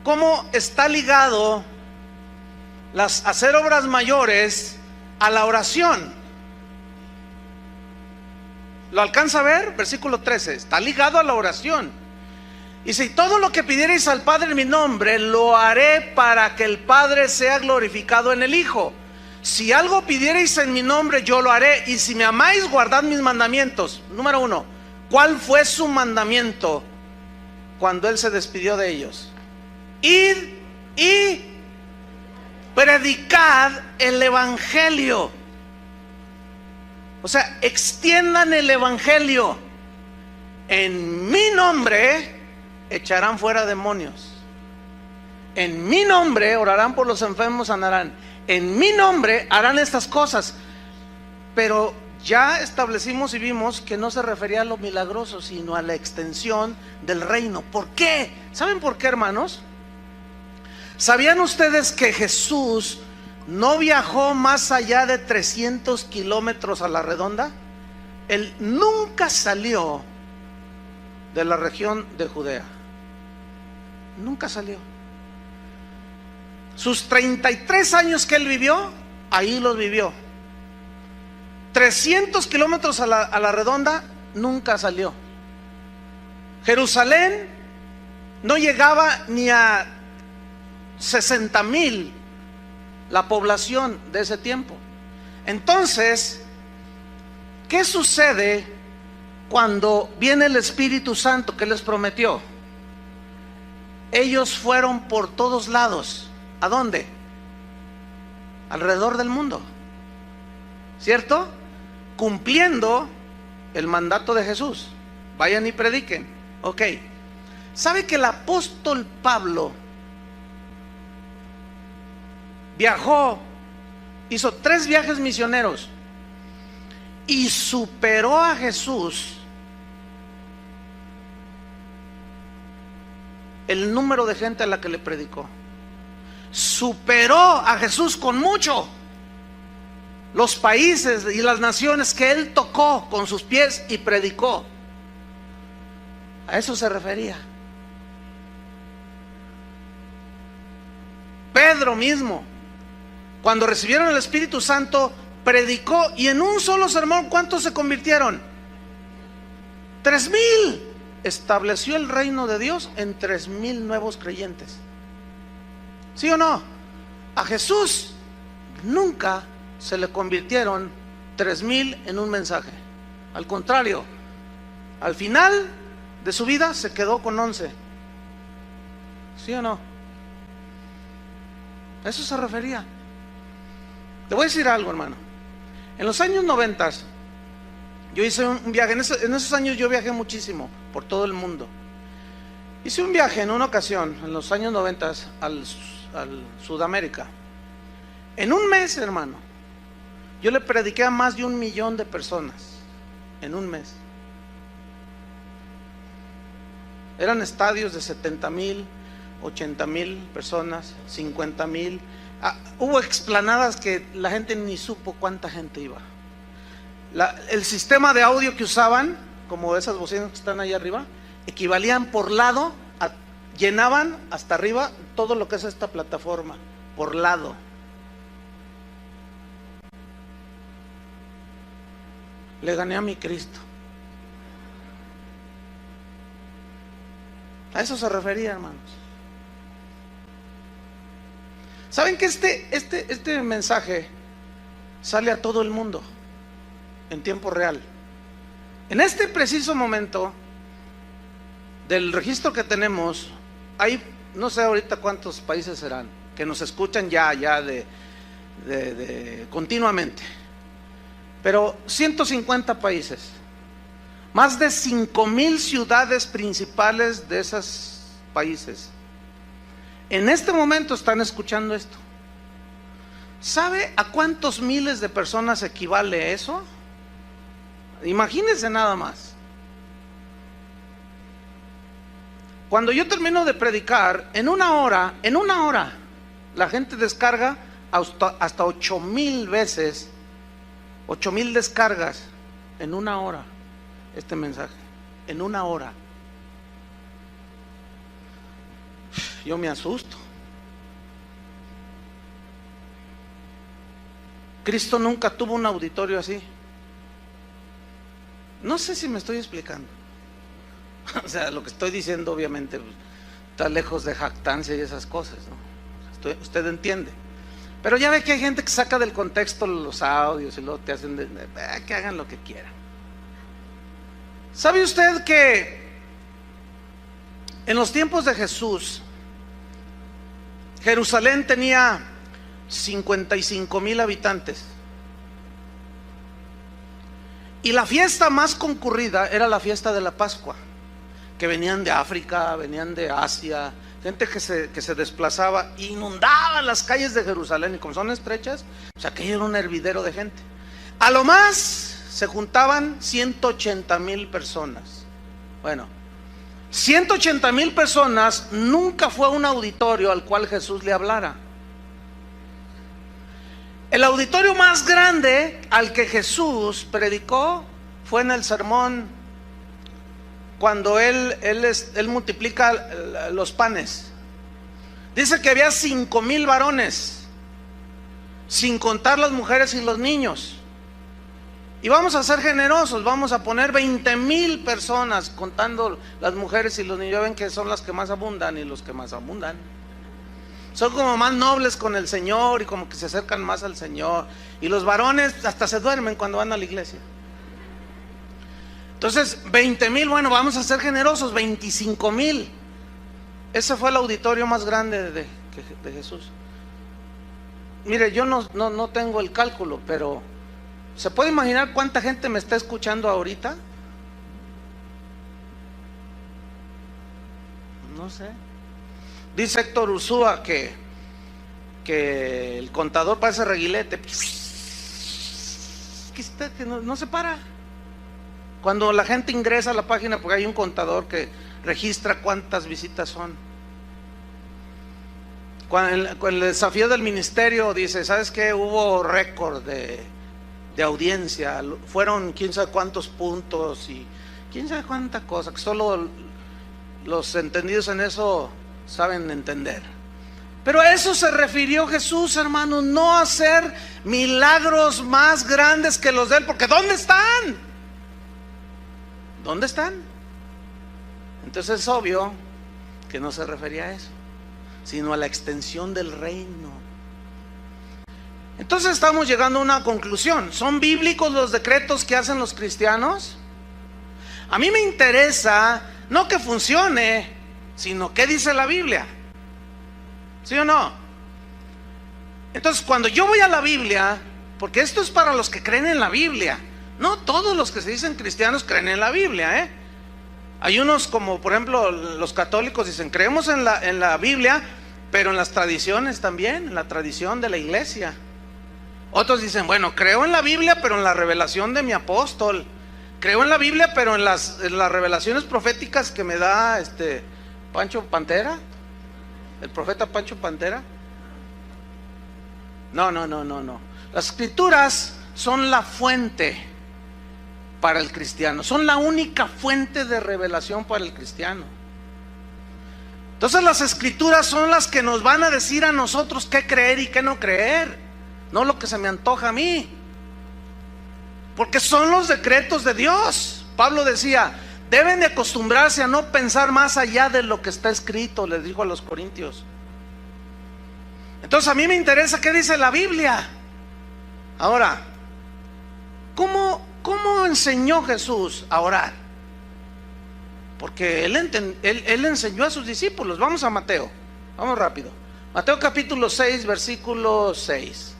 cómo está ligado hacer obras mayores a la oración. ¿Lo alcanza a ver? Versículo 13. Está ligado a la oración. Y si todo lo que pidierais al Padre en mi nombre, lo haré para que el Padre sea glorificado en el Hijo. Si algo pidierais en mi nombre, yo lo haré. Y si me amáis, guardad mis mandamientos. Número 1. ¿Cuál fue su mandamiento cuando Él se despidió de ellos? Id y predicad el Evangelio. O sea, extiendan el Evangelio. En mi nombre echarán fuera demonios. En mi nombre orarán por los enfermos, sanarán. En mi nombre harán estas cosas. Pero ya establecimos y vimos que no se refería a lo milagroso, sino a la extensión del reino. ¿Por qué? ¿Saben por qué, hermanos? ¿Sabían ustedes que Jesús no viajó más allá de 300 kilómetros a la redonda? Él nunca salió de la región de Judea. Nunca salió. Sus 33 años que Él vivió, ahí los vivió. 300 kilómetros a la redonda, nunca salió. Jerusalén no llegaba ni a 60,000 la población de ese tiempo. Entonces, ¿qué sucede cuando viene el Espíritu Santo que les prometió? Ellos fueron por todos lados. ¿A dónde? Alrededor del mundo, ¿cierto? Cumpliendo el mandato de Jesús. Vayan y prediquen. Ok. ¿Sabe que el apóstol Pablo viajó, hizo 3 viajes misioneros y superó a Jesús el número de gente a la que le predicó? Superó a Jesús con mucho los países y las naciones que Él tocó con sus pies y predicó. A eso se refería. Pedro mismo, cuando recibieron el Espíritu Santo, predicó, y en un solo sermón, ¿cuántos se convirtieron? 3,000. Estableció el reino de Dios en 3,000 nuevos creyentes. ¿Sí o no? A Jesús nunca se le convirtieron 3,000 en un mensaje. Al contrario, al final de su vida se quedó con 11. ¿Sí o no? A eso se refería. Te voy a decir algo, hermano. En los años 90 yo hice un viaje. En esos años yo viajé muchísimo por todo el mundo. Hice un viaje en una ocasión, en los años 90, al Sudamérica. En un mes, hermano, yo le prediqué a más de 1 millón de personas. En un mes. Eran estadios de 70,000, 80,000 personas, 50,000. Hubo explanadas que la gente ni supo cuánta gente iba. El sistema de audio que usaban, como esas bocinas que están ahí arriba, equivalían por lado, llenaban hasta arriba todo lo que es esta plataforma, por lado. Le gané a mi Cristo. A eso se refería, hermanos. ¿Saben que este mensaje sale a todo el mundo en tiempo real? En este preciso momento del registro que tenemos, hay, no sé ahorita cuántos países serán, que nos escuchan ya continuamente, pero 150 países, más de 5,000 ciudades principales de esos países. En este momento están escuchando esto. ¿Sabe a cuántos miles de personas equivale eso? Imagínense nada más. Cuando yo termino de predicar, en una hora, la gente descarga hasta 8,000 veces, 8,000 descargas en una hora este mensaje, en una hora. Yo me asusto. Cristo nunca tuvo un auditorio así. No sé si me estoy explicando. O sea, lo que estoy diciendo obviamente está lejos de jactancia y esas cosas, ¿no? Usted entiende. Pero ya ve que hay gente que saca del contexto los audios y luego te hacen que hagan lo que quieran. ¿Sabe usted que en los tiempos de Jesús, Jerusalén tenía 55,000 habitantes? Y la fiesta más concurrida era la fiesta de la Pascua, que venían de África, venían de Asia, gente que se desplazaba, inundaban las calles de Jerusalén, y como son estrechas, o sea, aquello era un hervidero de gente. A lo más se juntaban 180,000 personas. Bueno, 180,000 personas nunca fue un auditorio al cual Jesús le hablara. El auditorio más grande al que Jesús predicó fue en el sermón, cuando él multiplica los panes. Dice que había 5,000 varones, sin contar las mujeres y los niños. Y vamos a ser generosos, vamos a poner 20,000 personas, contando las mujeres y los niños. Ya ven que son las que más abundan y los que más abundan son como más nobles con el Señor y como que se acercan más al Señor. Y los varones hasta se duermen cuando van a la iglesia. Entonces 20,000, bueno, vamos a ser generosos, 25,000. Ese fue el auditorio más grande de Jesús. Mire, yo no tengo el cálculo, pero ¿se puede imaginar cuánta gente me está escuchando ahorita? No sé. Dice Héctor Ursúa que el contador parece reguilete, que no se para. Cuando la gente ingresa a la página, porque hay un contador que registra cuántas visitas son. Con el desafío del ministerio dice, ¿sabes qué? Hubo récord de audiencia, fueron quién sabe cuántos puntos y quién sabe cuánta cosa, que solo los entendidos en eso saben entender. Pero a eso se refirió Jesús, hermanos, no a hacer milagros más grandes que los de él, porque ¿dónde están? ¿Dónde están? Entonces es obvio que no se refería a eso, sino a la extensión del reino. Entonces estamos llegando a una conclusión. ¿Son bíblicos los decretos que hacen los cristianos? A mí me interesa No que funcione, sino qué dice la Biblia. ¿Sí o no? Entonces, cuando yo voy a la Biblia, porque esto es para los que creen en la Biblia, no todos los que se dicen cristianos creen en la Biblia, ¿eh? Hay unos, como por ejemplo los católicos, dicen creemos en la Biblia, pero en las tradiciones también, en la tradición de la iglesia. Otros dicen, bueno, creo en la Biblia, pero en la revelación de mi apóstol. Creo en la Biblia, pero en las revelaciones proféticas que me da Pancho Pantera, el profeta Pancho Pantera. No. Las escrituras son la fuente para el cristiano, son la única fuente de revelación para el cristiano. Entonces las escrituras son las que nos van a decir a nosotros qué creer y qué no creer, no lo que se me antoja a mí, porque son los decretos de Dios. Pablo decía, deben de acostumbrarse a no pensar más allá de lo que está escrito, les dijo a los corintios. Entonces a mí me interesa qué dice la Biblia. Ahora, ¿cómo enseñó Jesús a orar? Porque él enseñó a sus discípulos. Vamos a Mateo, vamos rápido. Mateo capítulo 6, versículo 6.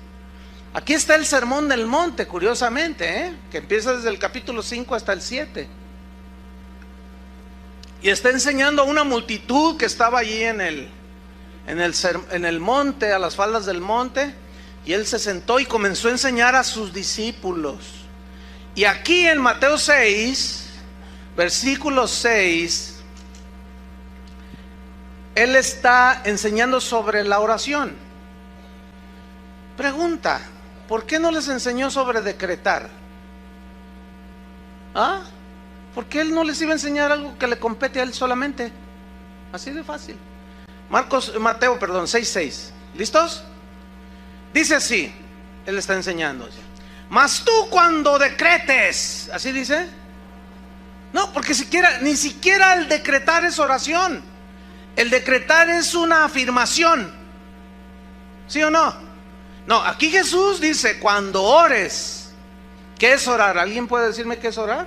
Aquí está el sermón del monte, curiosamente, que empieza desde el capítulo 5 hasta el 7. Y está enseñando a una multitud que estaba allí en el monte, a las faldas del monte. Y él se sentó y comenzó a enseñar a sus discípulos. Y aquí en Mateo 6, versículo 6, él está enseñando sobre la oración. Pregunta, ¿por qué no les enseñó sobre decretar? ¿Ah? ¿Por qué él no les iba a enseñar algo que le compete a él solamente? Así de fácil. Mateo 6:6. ¿Listos? Dice así, él está enseñando. Mas tú cuando decretes, ¿así dice? No, porque ni siquiera el decretar es oración. El decretar es una afirmación. ¿Sí o no? No, aquí Jesús dice, cuando ores. ¿Qué es orar? ¿Alguien puede decirme qué es orar?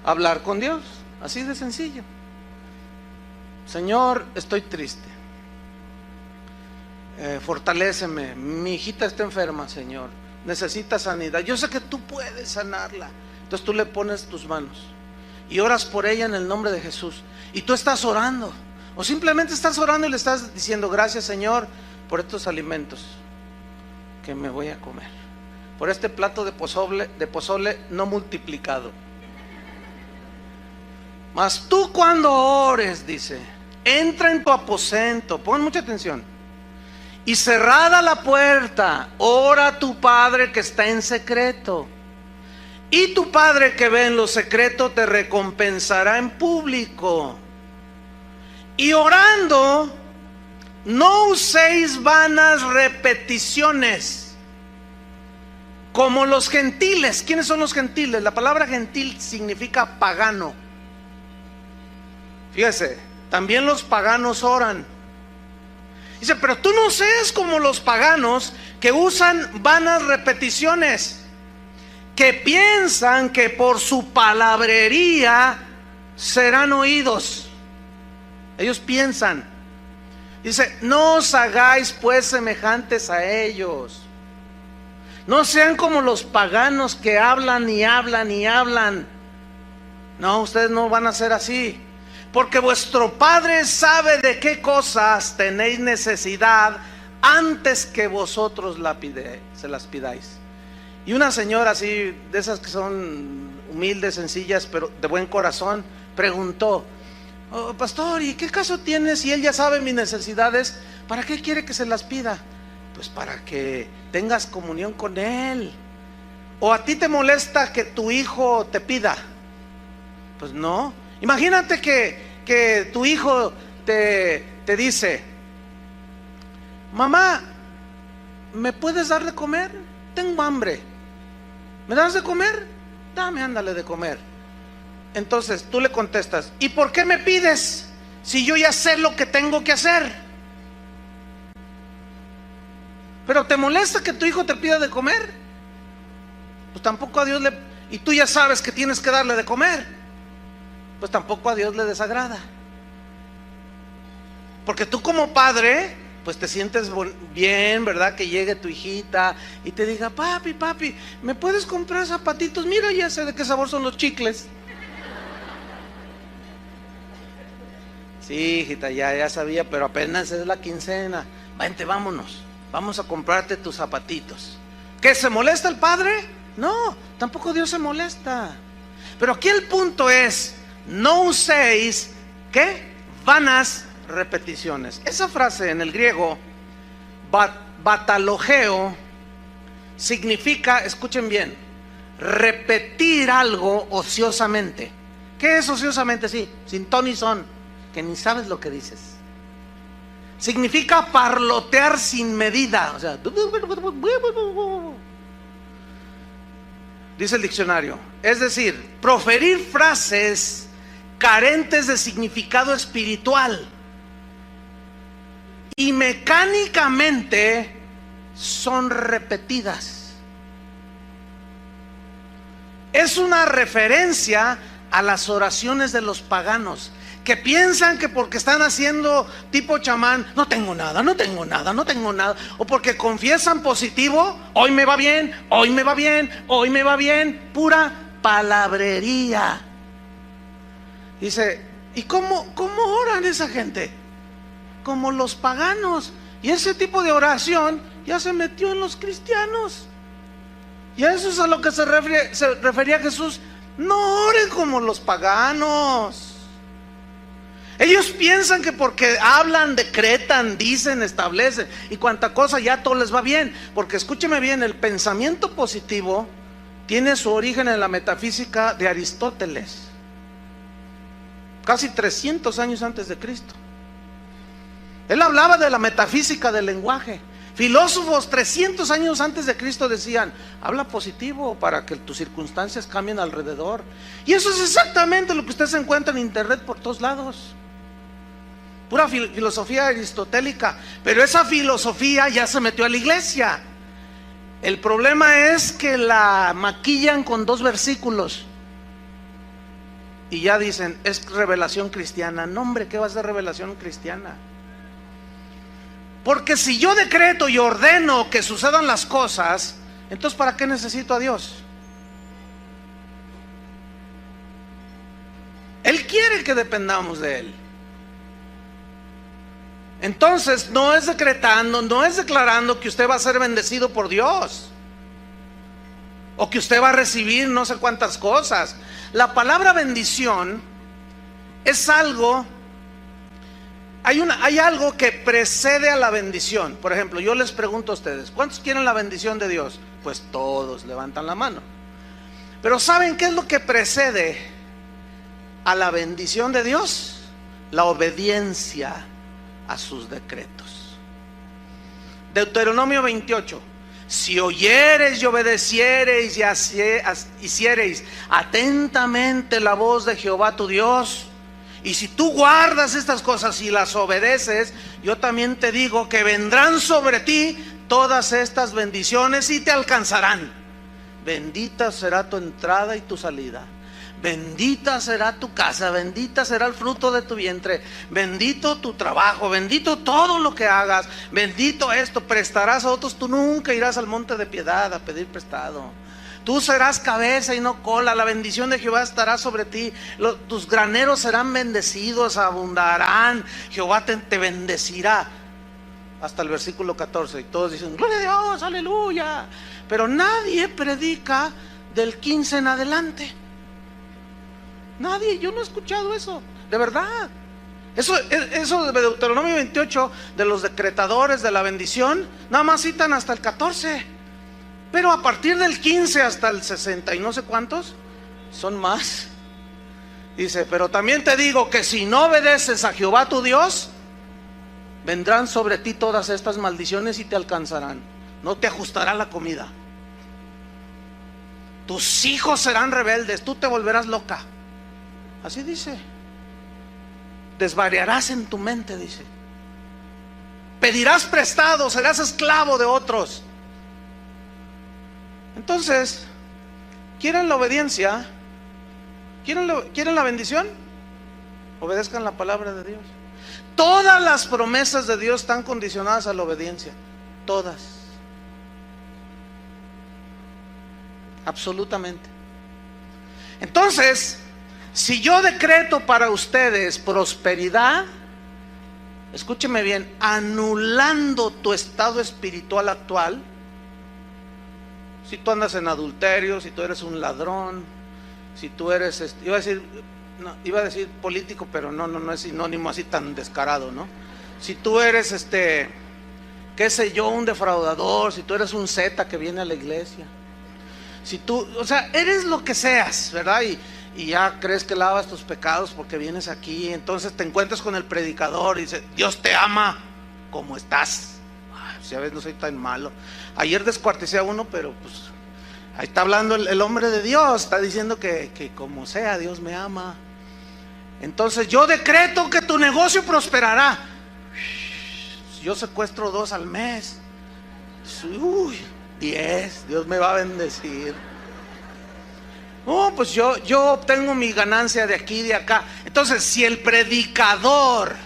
Hablar con Dios, así de sencillo. Señor, estoy triste. Fortaléceme, mi hijita está enferma, Señor, necesita sanidad, yo sé que tú puedes sanarla. Entonces tú le pones tus manos y oras por ella en el nombre de Jesús. Y tú estás orando, o simplemente estás orando y le estás diciendo, gracias Señor por estos alimentos que me voy a comer, por este plato de pozole no multiplicado. Mas tú cuando ores, dice, entra en tu aposento, pon mucha atención, y cerrada la puerta, ora a tu Padre que está en secreto, y tu Padre que ve en lo secreto te recompensará en público. Y orando, no uséis vanas repeticiones, como los gentiles. ¿Quiénes son los gentiles? La palabra gentil significa pagano. Fíjese, también los paganos oran. Dice, pero tú no seas como los paganos que usan vanas repeticiones, que piensan que por su palabrería serán oídos. Ellos piensan. Dice, no os hagáis pues semejantes a ellos. No sean como los paganos que hablan y hablan y hablan. No, ustedes no van a ser así. Porque vuestro Padre sabe de qué cosas tenéis necesidad antes que vosotros se las pidáis. Y una señora así, de esas que son humildes, sencillas, pero de buen corazón, preguntó, oh, pastor, ¿y qué caso tiene si él ya sabe mis necesidades? ¿Para qué quiere que se las pida? Pues para que tengas comunión con él. ¿O a ti te molesta que tu hijo te pida? Pues no. Imagínate que tu hijo te dice, mamá, ¿me puedes dar de comer? Tengo hambre. ¿Me das de comer? Dame, ándale de comer. Entonces tú le contestas, ¿y por qué me pides si yo ya sé lo que tengo que hacer? ¿Pero te molesta que tu hijo te pida de comer? Pues tampoco a Dios y tú ya sabes que tienes que darle de comer. pues tampoco a Dios le desagrada. Porque tú como padre, pues te sientes bien, ¿verdad? Que llegue tu hijita y te diga: papi, ¿me puedes comprar zapatitos? Mira, ya sé de qué sabor son los chicles. Sí, hijita, ya sabía, pero apenas es la quincena. Vente, vámonos, vamos a comprarte tus zapatitos. ¿Qué, se molesta el padre? No, tampoco Dios se molesta. Pero aquí el punto es: no uséis, ¿qué? Vanas repeticiones. Esa frase en el griego, batalogeo, significa, escuchen bien, repetir algo ociosamente. ¿Qué es ociosamente? Sí, sin ton ni son, que ni sabes lo que dices. Significa parlotear sin medida. O sea, dice el diccionario, es decir, proferir frases carentes de significado espiritual y mecánicamente son repetidas. Es una referencia a las oraciones de los paganos, que piensan que porque están haciendo tipo chamán, no tengo nada, o porque confiesan positivo, hoy me va bien, pura palabrería. Dice, ¿y cómo oran esa gente? Como los paganos. Y ese tipo de oración ya se metió en los cristianos. Y a eso es a lo que se refería Jesús. No oren como los paganos. Ellos piensan que porque hablan, decretan, dicen, establecen y cuanta cosa, ya todo les va bien. Porque escúcheme bien, el pensamiento positivo tiene su origen en la metafísica de Aristóteles, casi 300 años antes de Cristo. Él hablaba de la metafísica del lenguaje. Filósofos 300 años antes de Cristo decían: habla positivo para que tus circunstancias cambien alrededor. Y eso es exactamente lo que usted se encuentra en internet por todos lados. Pura filosofía aristotélica. Pero esa filosofía ya se metió a la iglesia. El problema es que la maquillan con 2 versículos y ya dicen, es revelación cristiana. No, hombre, ¿qué va a ser revelación cristiana? Porque si yo decreto y ordeno que sucedan las cosas, entonces ¿para qué necesito a Dios? Él quiere que dependamos de Él. Entonces no es decretando, no es declarando que usted va a ser bendecido por Dios, o que usted va a recibir no sé cuántas cosas. La palabra bendición es algo, hay algo que precede a la bendición. Por ejemplo, yo les pregunto a ustedes, ¿cuántos quieren la bendición de Dios? Pues todos levantan la mano. Pero ¿saben qué es lo que precede a la bendición de Dios? La obediencia a sus decretos. Deuteronomio 28: si oyereis y obedeciereis y hiciereis atentamente la voz de Jehová tu Dios, y si tú guardas estas cosas y las obedeces, yo también te digo que vendrán sobre ti todas estas bendiciones y te alcanzarán. Bendita será tu entrada y tu salida. Bendita será tu casa, bendita será el fruto de tu vientre, bendito tu trabajo, bendito todo lo que hagas, bendito esto, prestarás a otros, tú nunca irás al monte de piedad a pedir prestado. Tú serás cabeza y no cola, la bendición de Jehová estará sobre ti, tus graneros serán bendecidos, abundarán, Jehová te bendecirá. Hasta el versículo 14, y todos dicen, gloria a Dios, aleluya. Pero nadie predica del 15 en adelante. Nadie, yo no he escuchado eso, de verdad. Eso de Deuteronomio 28, de los decretadores de la bendición, nada más citan hasta el 14. Pero a partir del 15 hasta el 60 y no sé cuántos, son más. Dice, pero también te digo que si no obedeces a Jehová tu Dios, vendrán sobre ti todas estas maldiciones y te alcanzarán. No te ajustará la comida. Tus hijos serán rebeldes, tú te volverás loca. Así dice. Desvariarás en tu mente, dice. Pedirás prestado, serás esclavo de otros. Entonces, ¿quieren la obediencia? ¿Quieren la bendición? Obedezcan la palabra de Dios. Todas las promesas de Dios están condicionadas a la obediencia. Todas. Absolutamente. Entonces, si yo decreto para ustedes prosperidad, escúcheme bien, anulando tu estado espiritual actual, si tú andas en adulterio, si tú eres un ladrón, si tú eres, iba a decir político, pero no es sinónimo así tan descarado, ¿no? Si tú eres qué sé yo, un defraudador, si tú eres un zeta que viene a la iglesia, si tú, o sea, eres lo que seas, ¿verdad? Y ya crees que lavas tus pecados porque vienes aquí, entonces te encuentras con el predicador y dice, Dios te ama como estás. Si a veces no soy tan malo. Ayer descuarticé a uno, pero pues ahí está hablando el hombre de Dios, está diciendo que como sea, Dios me ama. Entonces yo decreto que tu negocio prosperará. Yo secuestro 2 al mes. 10, Dios me va a bendecir. Pues yo obtengo mi ganancia de aquí y de acá. Entonces, si el predicador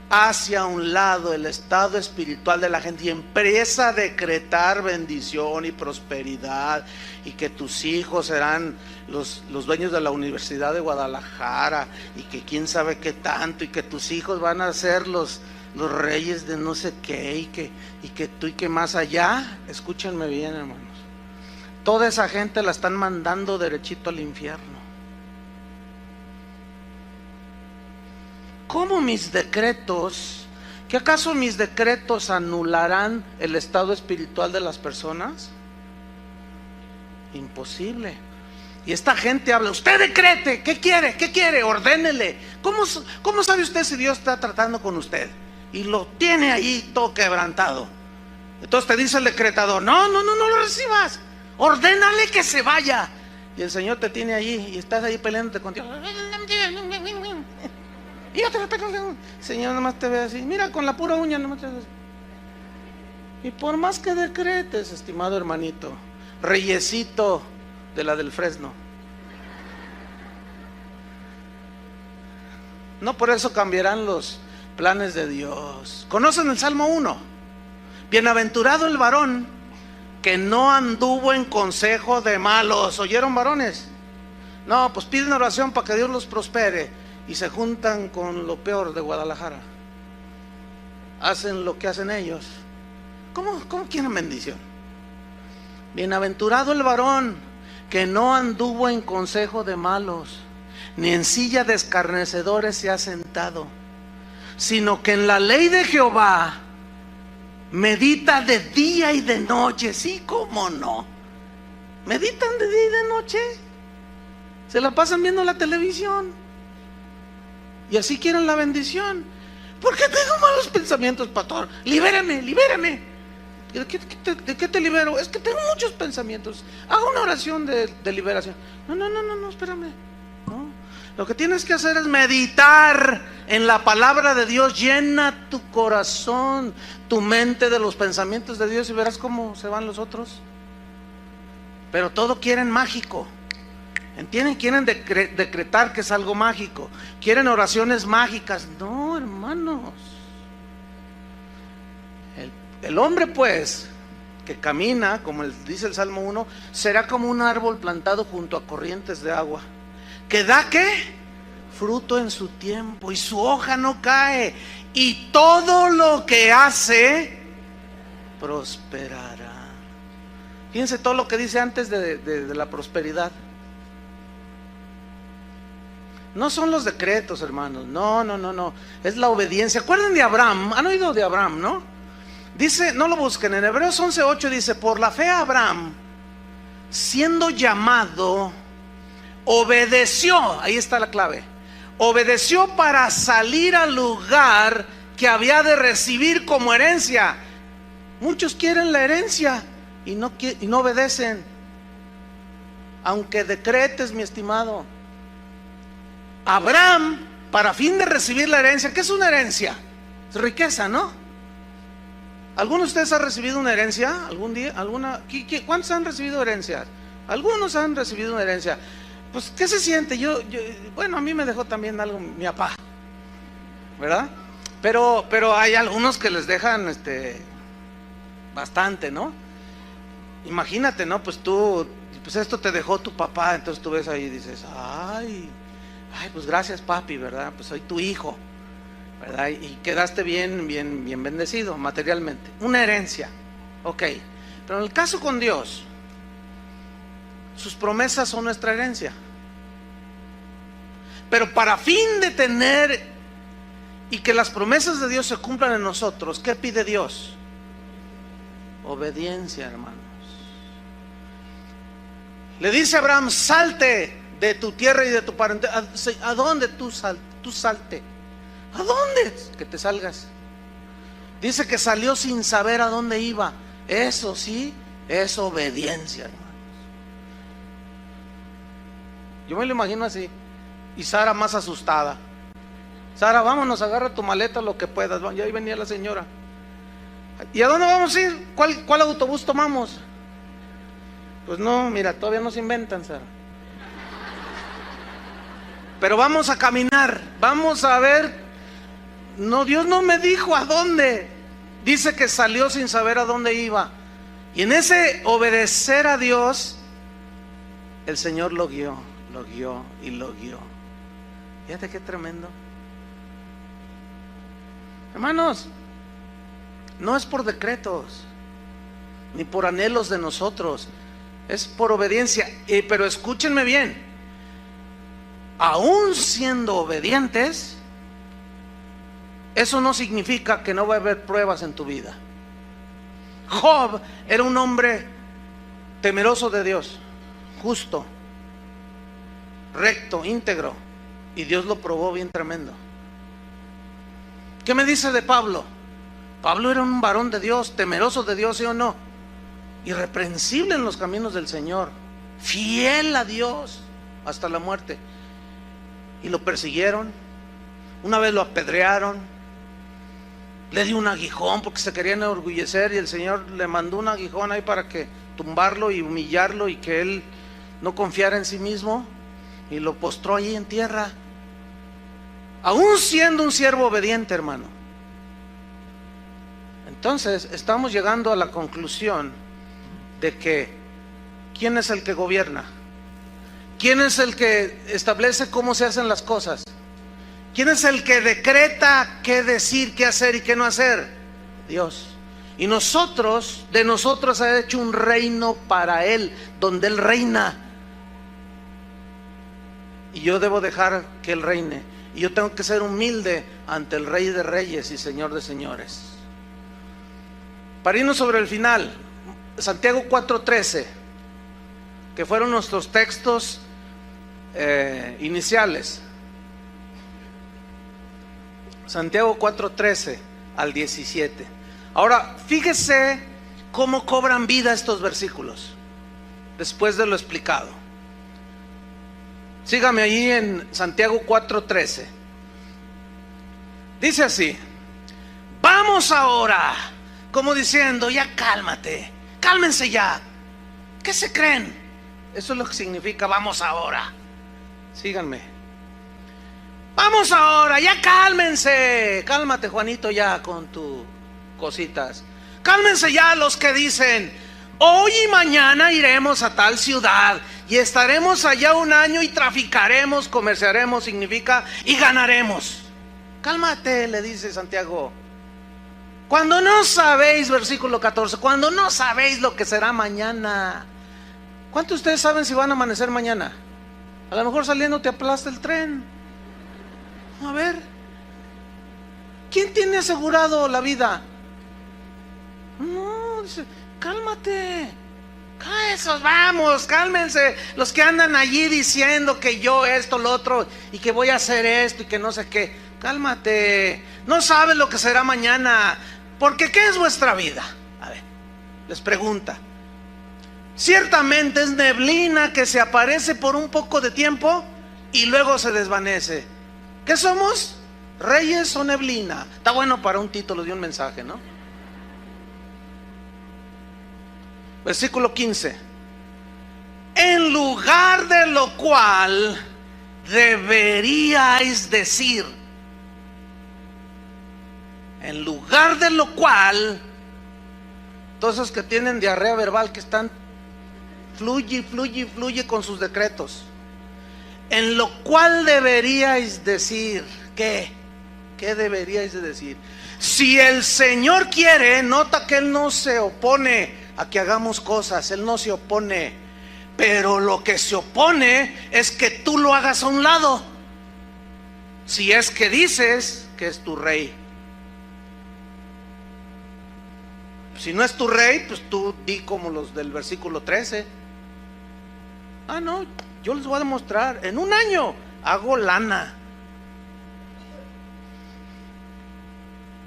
hace a un lado el estado espiritual de la gente y empieza a decretar bendición y prosperidad, y que tus hijos serán los dueños de la Universidad de Guadalajara, y que quién sabe qué tanto, y que tus hijos van a ser los reyes de no sé qué, y que tú y que más allá, escúchenme bien, hermanos, toda esa gente la están mandando derechito al infierno. ¿Cómo mis decretos? ¿Que acaso mis decretos anularán el estado espiritual de las personas? Imposible. Y esta gente habla, usted decrete, ¿qué quiere? ¿Qué quiere? Ordénele. ¿Cómo sabe usted si Dios está tratando con usted? Y lo tiene ahí todo quebrantado. Entonces te dice el decretador, no lo recibas, ordénale que se vaya. Y el Señor te tiene allí y estás ahí peleándote contigo. Y yo te respeto, Señor, nomás te ve así, mira, con la pura uña nomás te ve así. Y por más que decretes, estimado hermanito, reyesito de la del Fresno, no por eso cambiarán los planes de Dios. ¿Conocen el Salmo 1? Bienaventurado el varón que no anduvo en consejo de malos. ¿Oyeron, varones? No, pues piden oración para que Dios los prospere y se juntan con lo peor de Guadalajara. Hacen lo que hacen ellos. ¿Cómo quieren bendición? Bienaventurado el varón que no anduvo en consejo de malos, ni en silla de escarnecedores se ha sentado, sino que en la ley de Jehová medita de día y de noche. Sí, cómo no. Meditan de día y de noche. Se la pasan viendo la televisión. Y así quieren la bendición. ¿Por qué tengo malos pensamientos, pastor? Libérame. ¿De qué te libero? Es que tengo muchos pensamientos. Haga una oración de liberación. No, espérame. No. Lo que tienes que hacer es meditar en la palabra de Dios. Llena tu corazón, tu mente de los pensamientos de Dios y verás cómo se van los otros. Pero todo quieren mágico. ¿Entienden? Quieren decretar que es algo mágico. Quieren oraciones mágicas. No, hermanos. El hombre, pues, que camina, como dice el Salmo 1, será como un árbol plantado junto a corrientes de agua, que da ¿qué? Fruto en su tiempo, y su hoja no cae, y todo lo que hace prosperará. Fíjense todo lo que dice antes de la prosperidad. No son los decretos, hermanos. No. Es la obediencia. ¿Acuerdan de Abraham? ¿Han oído de Abraham, no? Dice, no lo busquen, en Hebreos 11:8 dice, por la fe Abraham, siendo llamado, obedeció. Ahí está la clave. Obedeció para salir al lugar que había de recibir como herencia. Muchos quieren la herencia y no obedecen. Aunque decretes, mi estimado. Abraham, para fin de recibir la herencia, ¿qué es una herencia? Es riqueza, ¿no? ¿Alguno de ustedes ha recibido una herencia algún día? ¿Cuántos han recibido herencias? Algunos han recibido una herencia. Pues, ¿qué se siente? Bueno, a mí me dejó también algo mi papá, ¿verdad? Pero hay algunos que les dejan bastante, ¿no? Imagínate, ¿no? Pues esto te dejó tu papá, entonces tú ves ahí y dices, ay, pues gracias, papi, ¿verdad? Pues soy tu hijo, ¿verdad? Y quedaste bien bendecido materialmente. Una herencia, ok. Pero en el caso con Dios, sus promesas son nuestra herencia. Pero para fin de tener y que las promesas de Dios se cumplan en nosotros, ¿qué pide Dios? Obediencia, hermanos. Le dice a Abraham, salte de tu tierra y de tu parentela. ¿A dónde tú salte? ¿A dónde? Que te salgas. Dice que salió sin saber a dónde iba. Eso sí, es obediencia, hermanos. Yo me lo imagino así. Y Sara más asustada. Sara, vámonos, agarra tu maleta lo que puedas. Y ahí venía la señora. ¿Y a dónde vamos a ir? ¿Cuál autobús tomamos? Pues no, mira, todavía no se inventan, Sara. Pero vamos a caminar, vamos a ver. No, Dios no me dijo a dónde. Dice que salió sin saber a dónde iba. Y en ese obedecer a Dios, el Señor lo guió y lo guió. Fíjate qué tremendo. Hermanos, no es por decretos, ni por anhelos de nosotros, es por obediencia. Pero escúchenme bien, aún siendo obedientes, eso no significa que no va a haber pruebas en tu vida. Job era un hombre temeroso de Dios, justo, recto, íntegro, y Dios lo probó bien tremendo. ¿Qué me dice de Pablo? Pablo era un varón de Dios, temeroso de Dios, ¿sí o no? Irreprensible en los caminos del Señor, fiel a Dios hasta la muerte. Y lo persiguieron, una vez lo apedrearon, le dio un aguijón porque se querían enorgullecer, y el Señor le mandó un aguijón ahí para que tumbarlo y humillarlo, y que él no confiara en sí mismo, y lo postró allí en tierra, aún siendo un siervo obediente, hermano. Entonces estamos llegando a la conclusión de que ¿quién es el que gobierna? ¿Quién es el que establece cómo se hacen las cosas? ¿Quién es el que decreta qué decir, qué hacer y qué no hacer? Dios. Y de nosotros ha hecho un reino para Él, donde Él reina. Y yo debo dejar que Él reine. Y yo tengo que ser humilde ante el Rey de Reyes y Señor de Señores. Para irnos sobre el final, Santiago 4:13, que fueron nuestros textos iniciales. Santiago 4:13 al 17. Ahora, fíjese cómo cobran vida estos versículos después de lo explicado. Sígame ahí en Santiago 4:13. Dice así: vamos ahora, como diciendo, ya cálmate, cálmense ya. ¿Qué se creen? Eso es lo que significa vamos ahora. Síganme. Vamos ahora, ya cálmense. Cálmate, Juanito, ya con tus cositas. Cálmense ya los que dicen, hoy y mañana iremos a tal ciudad y estaremos allá un año y traficaremos, comerciaremos, significa, y ganaremos. Cálmate, le dice Santiago. Cuando no sabéis, versículo 14, cuando no sabéis lo que será mañana. ¿Cuántos de ustedes saben si van a amanecer mañana? A lo mejor saliendo te aplasta el tren. A ver, ¿quién tiene asegurado la vida? No, dice, cálmate. Esos, vamos, cálmense. Los que andan allí diciendo que yo esto, lo otro, y que voy a hacer esto y que no sé qué. Cálmate. No sabes lo que será mañana. Porque ¿qué es vuestra vida? A ver, les pregunta. Ciertamente es neblina que se aparece por un poco de tiempo y luego se desvanece. ¿Qué somos? ¿Reyes o neblina? Está bueno para un título de un mensaje, ¿no? Versículo 15. En lugar de lo cual deberíais decir. En lugar de lo cual, todos esos que tienen diarrea verbal, que están fluye con sus decretos. En lo cual deberíais decir, ¿qué? ¿Qué deberíais de decir? Si el Señor quiere, nota que Él no se opone a que hagamos cosas, Él no se opone, pero lo que se opone es que tú lo hagas a un lado, si es que dices que es tu rey. Si no es tu rey, pues tú di como los del versículo 13. No, yo les voy a demostrar, en un año hago lana.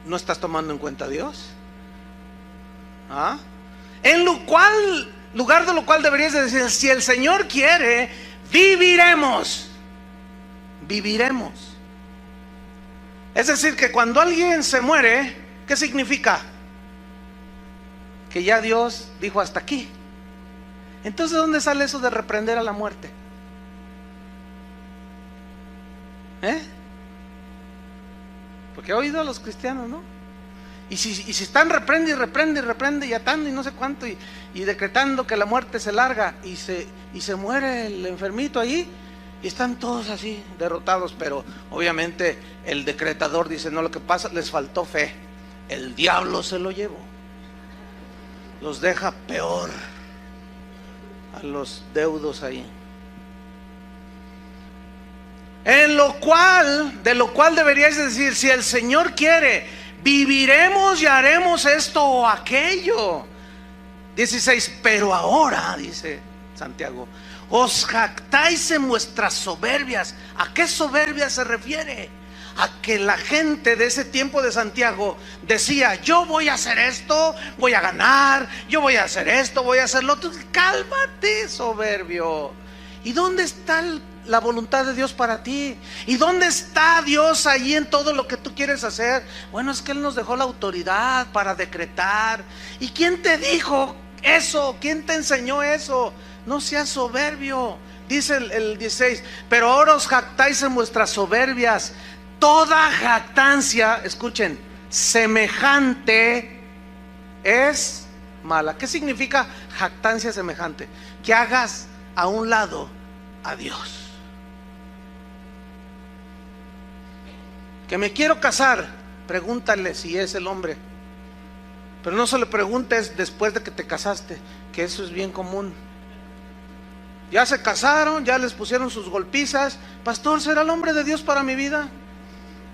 ¿No estás tomando en cuenta a Dios? En lugar de lo cual deberías de decir, si el Señor quiere, viviremos. Viviremos. Es decir, que cuando alguien se muere, ¿qué significa? Que ya Dios dijo hasta aquí. Entonces, ¿dónde sale eso de reprender a la muerte? Porque he oído a los cristianos, ¿no? Y si están reprende y atando y no sé cuánto y decretando que la muerte se larga y se muere el enfermito ahí y están todos así derrotados, pero obviamente el decretador dice, no, lo que pasa, les faltó fe, el diablo se lo llevó, los deja peor a los deudos ahí. De lo cual deberíais decir, si el Señor quiere, viviremos y haremos esto o aquello. 16, pero ahora, dice Santiago, os jactáis en vuestras soberbias. ¿A qué soberbia se refiere? A que la gente de ese tiempo de Santiago decía, yo voy a hacer esto, voy a ganar, yo voy a hacer esto, voy a hacer lo otro. Cálmate, soberbio. ¿Y dónde está la voluntad de Dios para ti? ¿Y dónde está Dios allí en todo lo que tú quieres hacer? Bueno, es que Él nos dejó la autoridad para decretar. ¿Y quién te dijo eso? ¿Quién te enseñó eso? No seas soberbio. Dice el 16, pero ahora os jactáis en vuestras soberbias. Toda jactancia, escuchen, semejante es mala. ¿Qué significa jactancia semejante? Que hagas a un lado a Dios. Que me quiero casar, pregúntale si es el hombre, pero no se le preguntes después de que te casaste, que eso es bien común. Ya se casaron, ya les pusieron sus golpizas. Pastor, ¿será el hombre de Dios para mi vida?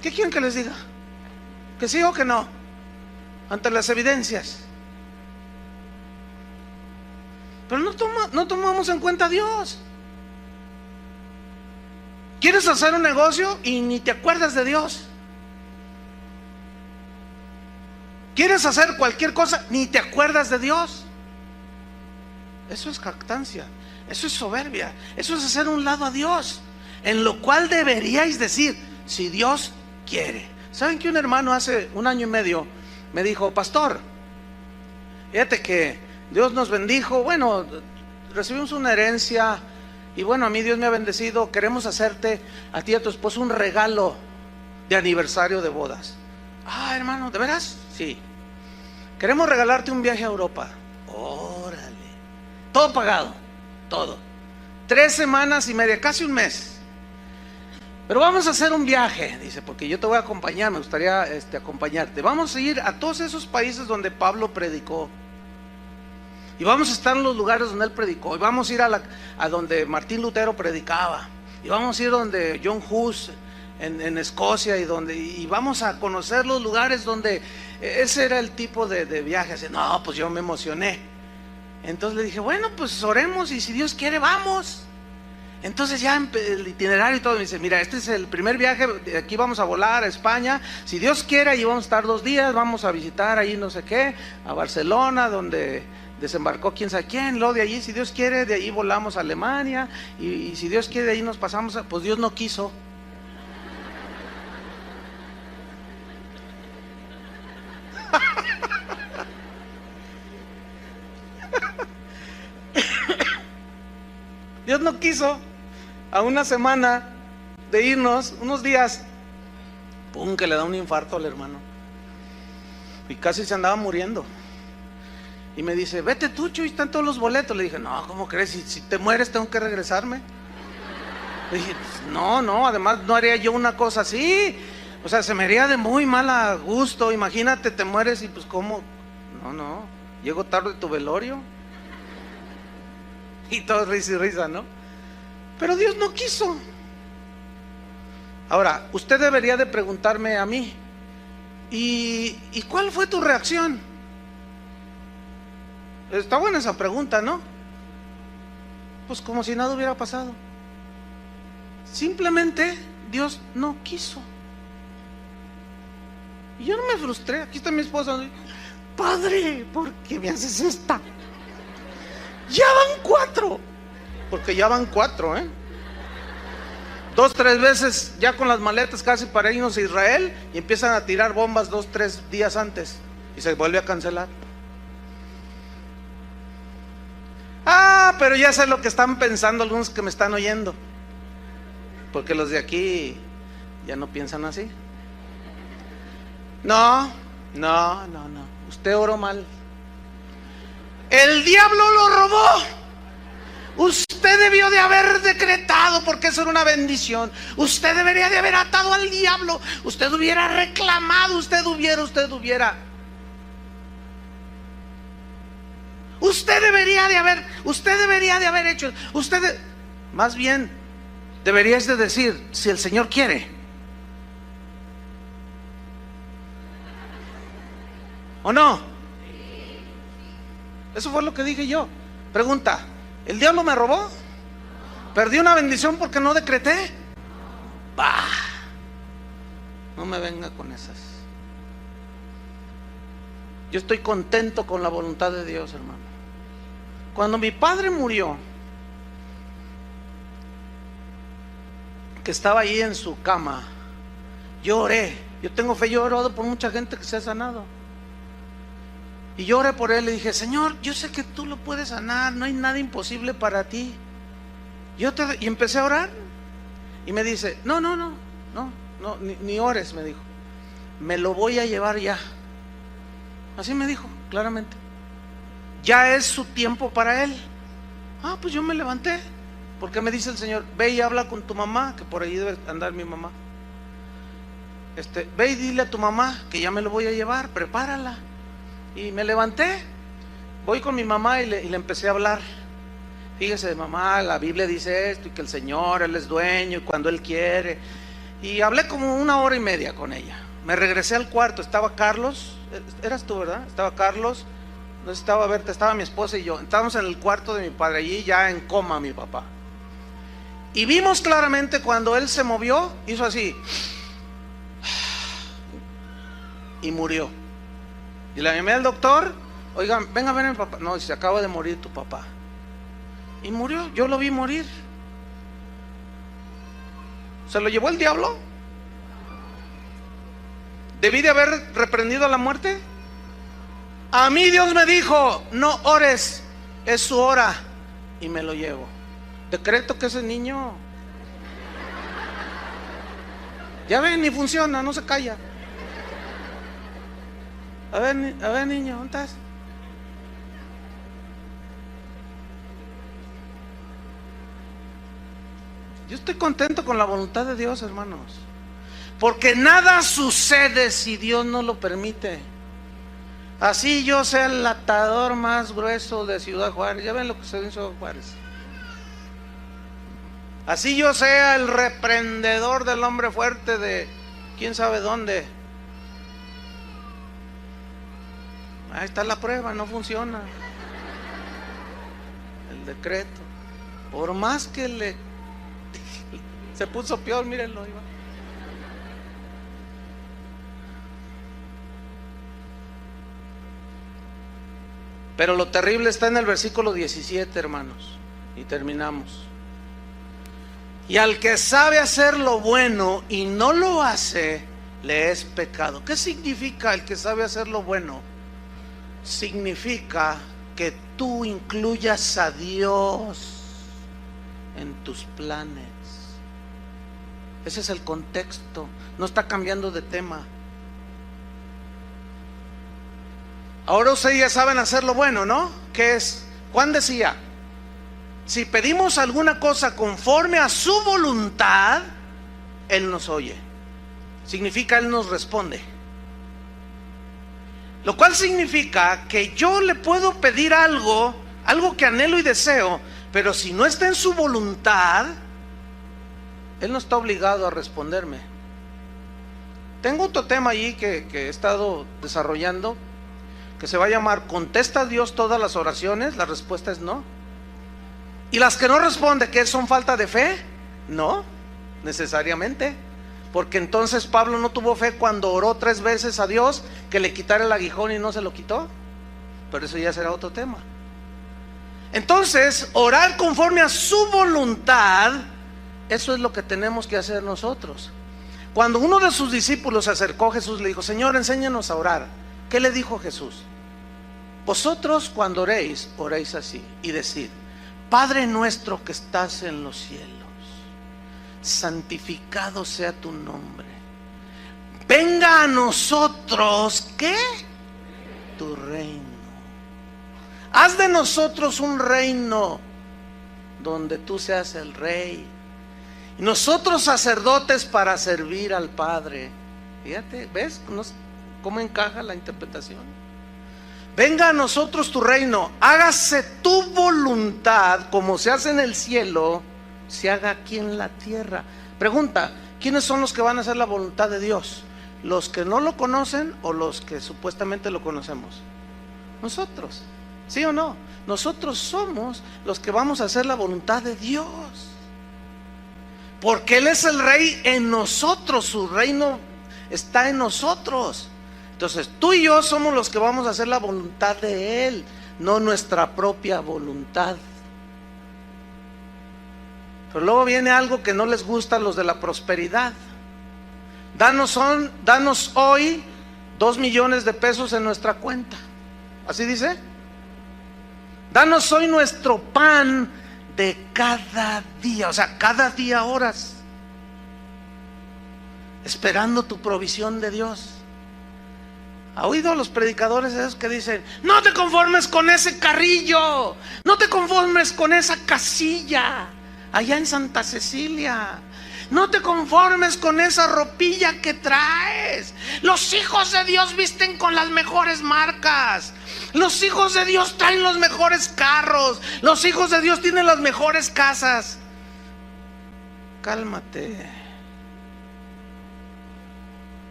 ¿Qué quieren que les diga? ¿Que sí o que no? Ante las evidencias. Pero no tomamos en cuenta a Dios. ¿Quieres hacer un negocio y ni te acuerdas de Dios? ¿Quieres hacer cualquier cosa? Ni te acuerdas de Dios. Eso es jactancia, eso es soberbia, eso es hacer un lado a Dios. En lo cual deberíais decir, si Dios quiere. ¿Saben que un hermano hace 1 año y medio me dijo, pastor, fíjate que Dios nos bendijo, bueno, recibimos una herencia y bueno, a mí Dios me ha bendecido, queremos hacerte a ti y a tu esposo un regalo de aniversario de bodas. Hermano, ¿de veras? Sí. Queremos regalarte un viaje a Europa. Órale. Todo pagado, todo. 3 semanas y media, casi un mes. Pero vamos a hacer un viaje, dice, porque yo te voy a acompañar, me gustaría acompañarte. Vamos a ir a todos esos países donde Pablo predicó. Y vamos a estar en los lugares donde él predicó. Y vamos a ir a donde Martín Lutero predicaba. Y vamos a ir donde John Hus en Escocia. Y vamos a conocer los lugares donde ese era el tipo de viaje. Así, no, pues yo me emocioné. Entonces le dije, bueno, pues oremos y si Dios quiere, vamos. Entonces ya el itinerario y todo, me dice, mira, este es el primer viaje, de aquí vamos a volar a España, si Dios quiere, ahí vamos a estar 2 días, vamos a visitar ahí no sé qué, a Barcelona, donde desembarcó quién sabe quién, luego de allí, si Dios quiere, de ahí volamos a Alemania, y si Dios quiere, de ahí nos pasamos, pues Dios no quiso. Dios no quiso. A una semana de irnos, unos días, pum, que le da un infarto al hermano. Y casi se andaba muriendo. Y me dice, vete tú, Chuy, están todos los boletos. Le dije, no, ¿cómo crees? Si te mueres tengo que regresarme. Le dije, no, además no haría yo una cosa así. O sea, se me haría de muy mal gusto. Imagínate, te mueres y pues ¿cómo? No, llego tarde a tu velorio. Y todo risa y risa, ¿no? Pero Dios no quiso. Ahora, usted debería de preguntarme a mí, ¿y cuál fue tu reacción? Está buena esa pregunta, ¿no? Pues como si nada hubiera pasado. Simplemente Dios no quiso. Y yo no me frustré. Aquí está mi esposa. Padre, ¿por qué me haces esta? Ya van 4. Porque ya van 4, 2, 3 veces ya con las maletas casi para irnos a Israel. Y empiezan a tirar bombas 2, 3 días antes. Y se vuelve a cancelar. Pero ya sé lo que están pensando algunos que me están oyendo. Porque los de aquí ya no piensan así. No. Usted oró mal. El diablo lo robó. Usted debió de haber decretado, porque eso era una bendición. Usted debería de haber atado al diablo. Usted hubiera reclamado, usted hubiera. Usted debería de haber hecho. Más bien, deberías de decir, si el Señor quiere. ¿O no? Eso fue lo que dije yo. Pregunta, ¿el diablo me robó? ¿Perdí una bendición porque no decreté? Bah, no me venga con esas. Yo estoy contento con la voluntad de Dios, hermano. Cuando mi padre murió, que estaba ahí en su cama, yo oré. Yo tengo fe, yo he orado por mucha gente que se ha sanado. Y yo oré por él y dije, Señor, yo sé que tú lo puedes sanar, no hay nada imposible para ti. Y empecé a orar. Y me dice, no, ni ores, me dijo. Me lo voy a llevar ya. Así me dijo, claramente. Ya es su tiempo para él. Pues yo me levanté. Porque me dice el Señor, ve y habla con tu mamá, que por ahí debe andar mi mamá. Ve y dile a tu mamá que ya me lo voy a llevar, prepárala. Y me levanté, voy con mi mamá y le empecé a hablar. Fíjese, mamá, la Biblia dice esto, y que el Señor, Él es dueño, y cuando Él quiere. Y hablé como 1 hora y media con ella. Me regresé al cuarto, estaba Carlos, eras tú, ¿verdad? Estaba Carlos, no estaba Berta, estaba mi esposa y yo. Estábamos en el cuarto de mi padre, allí ya en coma mi papá. Y vimos claramente cuando él se movió, hizo así, y murió. Y le llamé al doctor, oigan, venga a ver a mi papá. No, se acaba de morir tu papá. Y murió, yo lo vi morir. ¿Se lo llevó el diablo? ¿Debí de haber reprendido a la muerte? A mí Dios me dijo, no ores, es su hora. Y me lo llevo. Decreto que ese niño, ya ven, ni funciona, no se calla. A ver niño, ¿dónde estás? Yo estoy contento con la voluntad de Dios, hermanos. Porque nada sucede si Dios no lo permite. Así yo sea el atador más grueso de Ciudad Juárez. Ya ven lo que se dice en Ciudad Juárez. Así yo sea el reprendedor del hombre fuerte de quién sabe dónde. Ahí está la prueba, no funciona el decreto. Por más que se puso peor, mírenlo. Ahí va. Pero lo terrible está en el versículo 17, hermanos. Y terminamos. Y al que sabe hacer lo bueno y no lo hace, le es pecado. ¿Qué significa el que sabe hacer lo bueno? Significa que tú incluyas a Dios en tus planes. Ese es el contexto. No está cambiando de tema. Ahora ustedes ya saben hacer lo bueno, ¿no? ¿Qué es? Juan decía: si pedimos alguna cosa conforme a su voluntad, Él nos oye. Significa Él nos responde. Lo cual significa que yo le puedo pedir algo que anhelo y deseo, pero si no está en su voluntad, Él no está obligado a responderme. Tengo otro tema allí que he estado desarrollando, que se va a llamar ¿contesta a Dios todas las oraciones? La respuesta es no. ¿Y las que no responde, qué son, falta de fe? No, necesariamente. Porque entonces Pablo no tuvo fe cuando oró 3 veces a Dios que le quitara el aguijón y no se lo quitó. Pero eso ya será otro tema. Entonces, orar conforme a su voluntad, eso es lo que tenemos que hacer nosotros. Cuando uno de sus discípulos se acercó a Jesús, le dijo: Señor, enséñanos a orar. ¿Qué le dijo Jesús? Vosotros cuando oréis, oréis así, y decid: Padre nuestro que estás en los cielos, santificado sea tu nombre. Venga a nosotros, ¿qué? Tu reino. Haz de nosotros un reino donde tú seas el rey, y nosotros sacerdotes para servir al Padre. Fíjate, ¿ves cómo encaja la interpretación? Venga a nosotros tu reino, hágase tu voluntad como se hace en el cielo, se haga aquí en la tierra. Pregunta: ¿quiénes son los que van a hacer la voluntad de Dios? ¿Los que no lo conocen o los que supuestamente lo conocemos? Nosotros, ¿sí o no? Nosotros somos los que vamos a hacer la voluntad de Dios, porque Él es el rey en nosotros, su reino está en nosotros. Entonces tú y yo somos los que vamos a hacer la voluntad de Él, no nuestra propia voluntad. Pero luego viene algo que no les gusta a los de la prosperidad. Danos hoy 2 millones de pesos en nuestra cuenta. ¿Así dice? Danos hoy nuestro pan de cada día. O sea, cada día oras esperando tu provisión de Dios. ¿Ha oído a los predicadores esos que dicen: no te conformes con ese carrillo, no te conformes con esa casilla allá en Santa Cecilia, no te conformes con esa ropilla que traes? Los hijos de Dios visten con las mejores marcas, los hijos de Dios traen los mejores carros, los hijos de Dios tienen las mejores casas. Cálmate,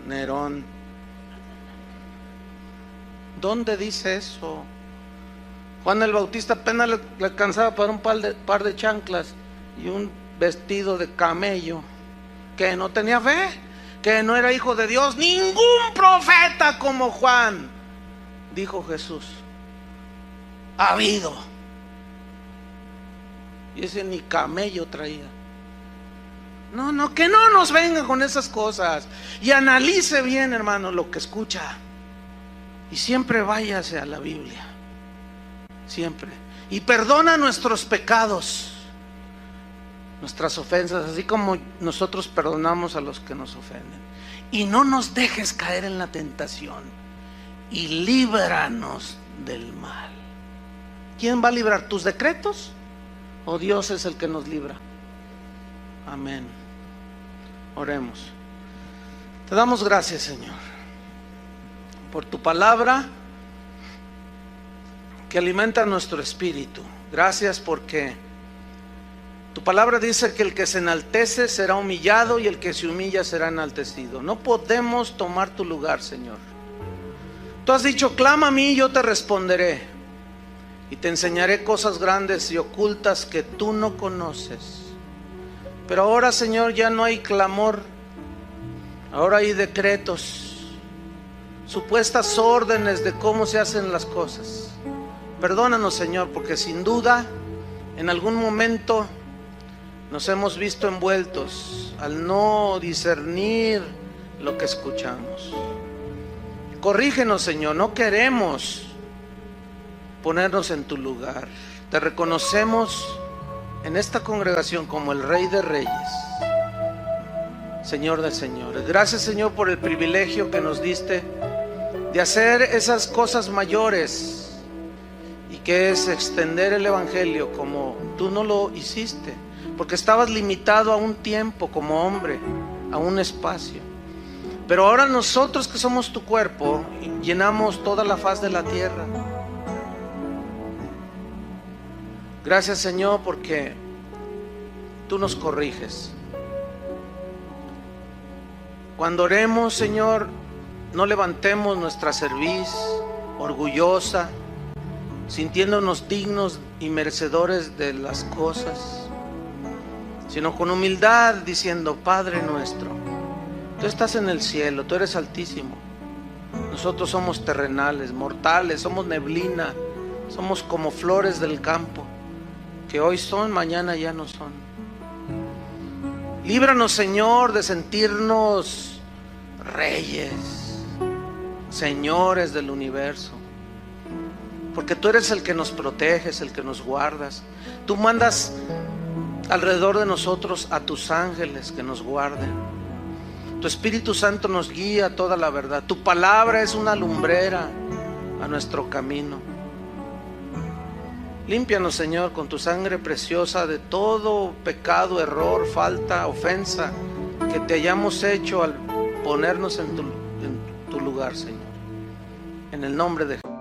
Nerón. ¿Dónde dice eso? Juan el Bautista apenas le alcanzaba para un par de chanclas y un vestido de camello. ¿Que no tenía fe? ¿Que no era hijo de Dios? Ningún profeta como Juan, dijo Jesús, ha habido. Y ese ni camello traía. No, que no nos venga con esas cosas. Y analice bien, hermano, lo que escucha. Y siempre váyase a la Biblia, siempre. Y perdona nuestros pecados, nuestras ofensas, así como nosotros perdonamos a los que nos ofenden. Y no nos dejes caer en la tentación, y líbranos del mal. ¿Quién va a librar? ¿Tus decretos? ¿O Dios es el que nos libra? Amén. Oremos. Te damos gracias, Señor, por tu palabra que alimenta nuestro espíritu. Gracias porque tu palabra dice que el que se enaltece será humillado y el que se humilla será enaltecido. No podemos tomar tu lugar, Señor. Tú has dicho: clama a mí y yo te responderé, y te enseñaré cosas grandes y ocultas que tú no conoces. Pero ahora, Señor, ya no hay clamor, ahora hay decretos, supuestas órdenes de cómo se hacen las cosas. Perdónanos, Señor, porque sin duda en algún momento nos hemos visto envueltos al no discernir lo que escuchamos. Corrígenos, Señor, no queremos ponernos en tu lugar. Te reconocemos en esta congregación como el Rey de Reyes, Señor de señores. Gracias, Señor, por el privilegio que nos diste de hacer esas cosas mayores, y que es extender el Evangelio como tú no lo hiciste, porque estabas limitado a un tiempo como hombre, a un espacio. Pero ahora nosotros que somos tu cuerpo, llenamos toda la faz de la tierra. Gracias, Señor, porque tú nos corriges. Cuando oremos, Señor, no levantemos nuestra cerviz orgullosa, sintiéndonos dignos y merecedores de las cosas, sino con humildad diciendo: Padre nuestro, tú estás en el cielo, tú eres altísimo. Nosotros somos terrenales, mortales, somos neblina, somos como flores del campo, que hoy son, mañana ya no son. Líbranos, Señor, de sentirnos reyes, señores del universo, porque tú eres el que nos proteges, el que nos guardas. Tú mandas alrededor de nosotros a tus ángeles que nos guarden. Tu Espíritu Santo nos guía a toda la verdad. Tu palabra es una lumbrera a nuestro camino. Límpianos, Señor, con tu sangre preciosa de todo pecado, error, falta, ofensa que te hayamos hecho al ponernos en tu lugar, Señor. En el nombre de Jesús.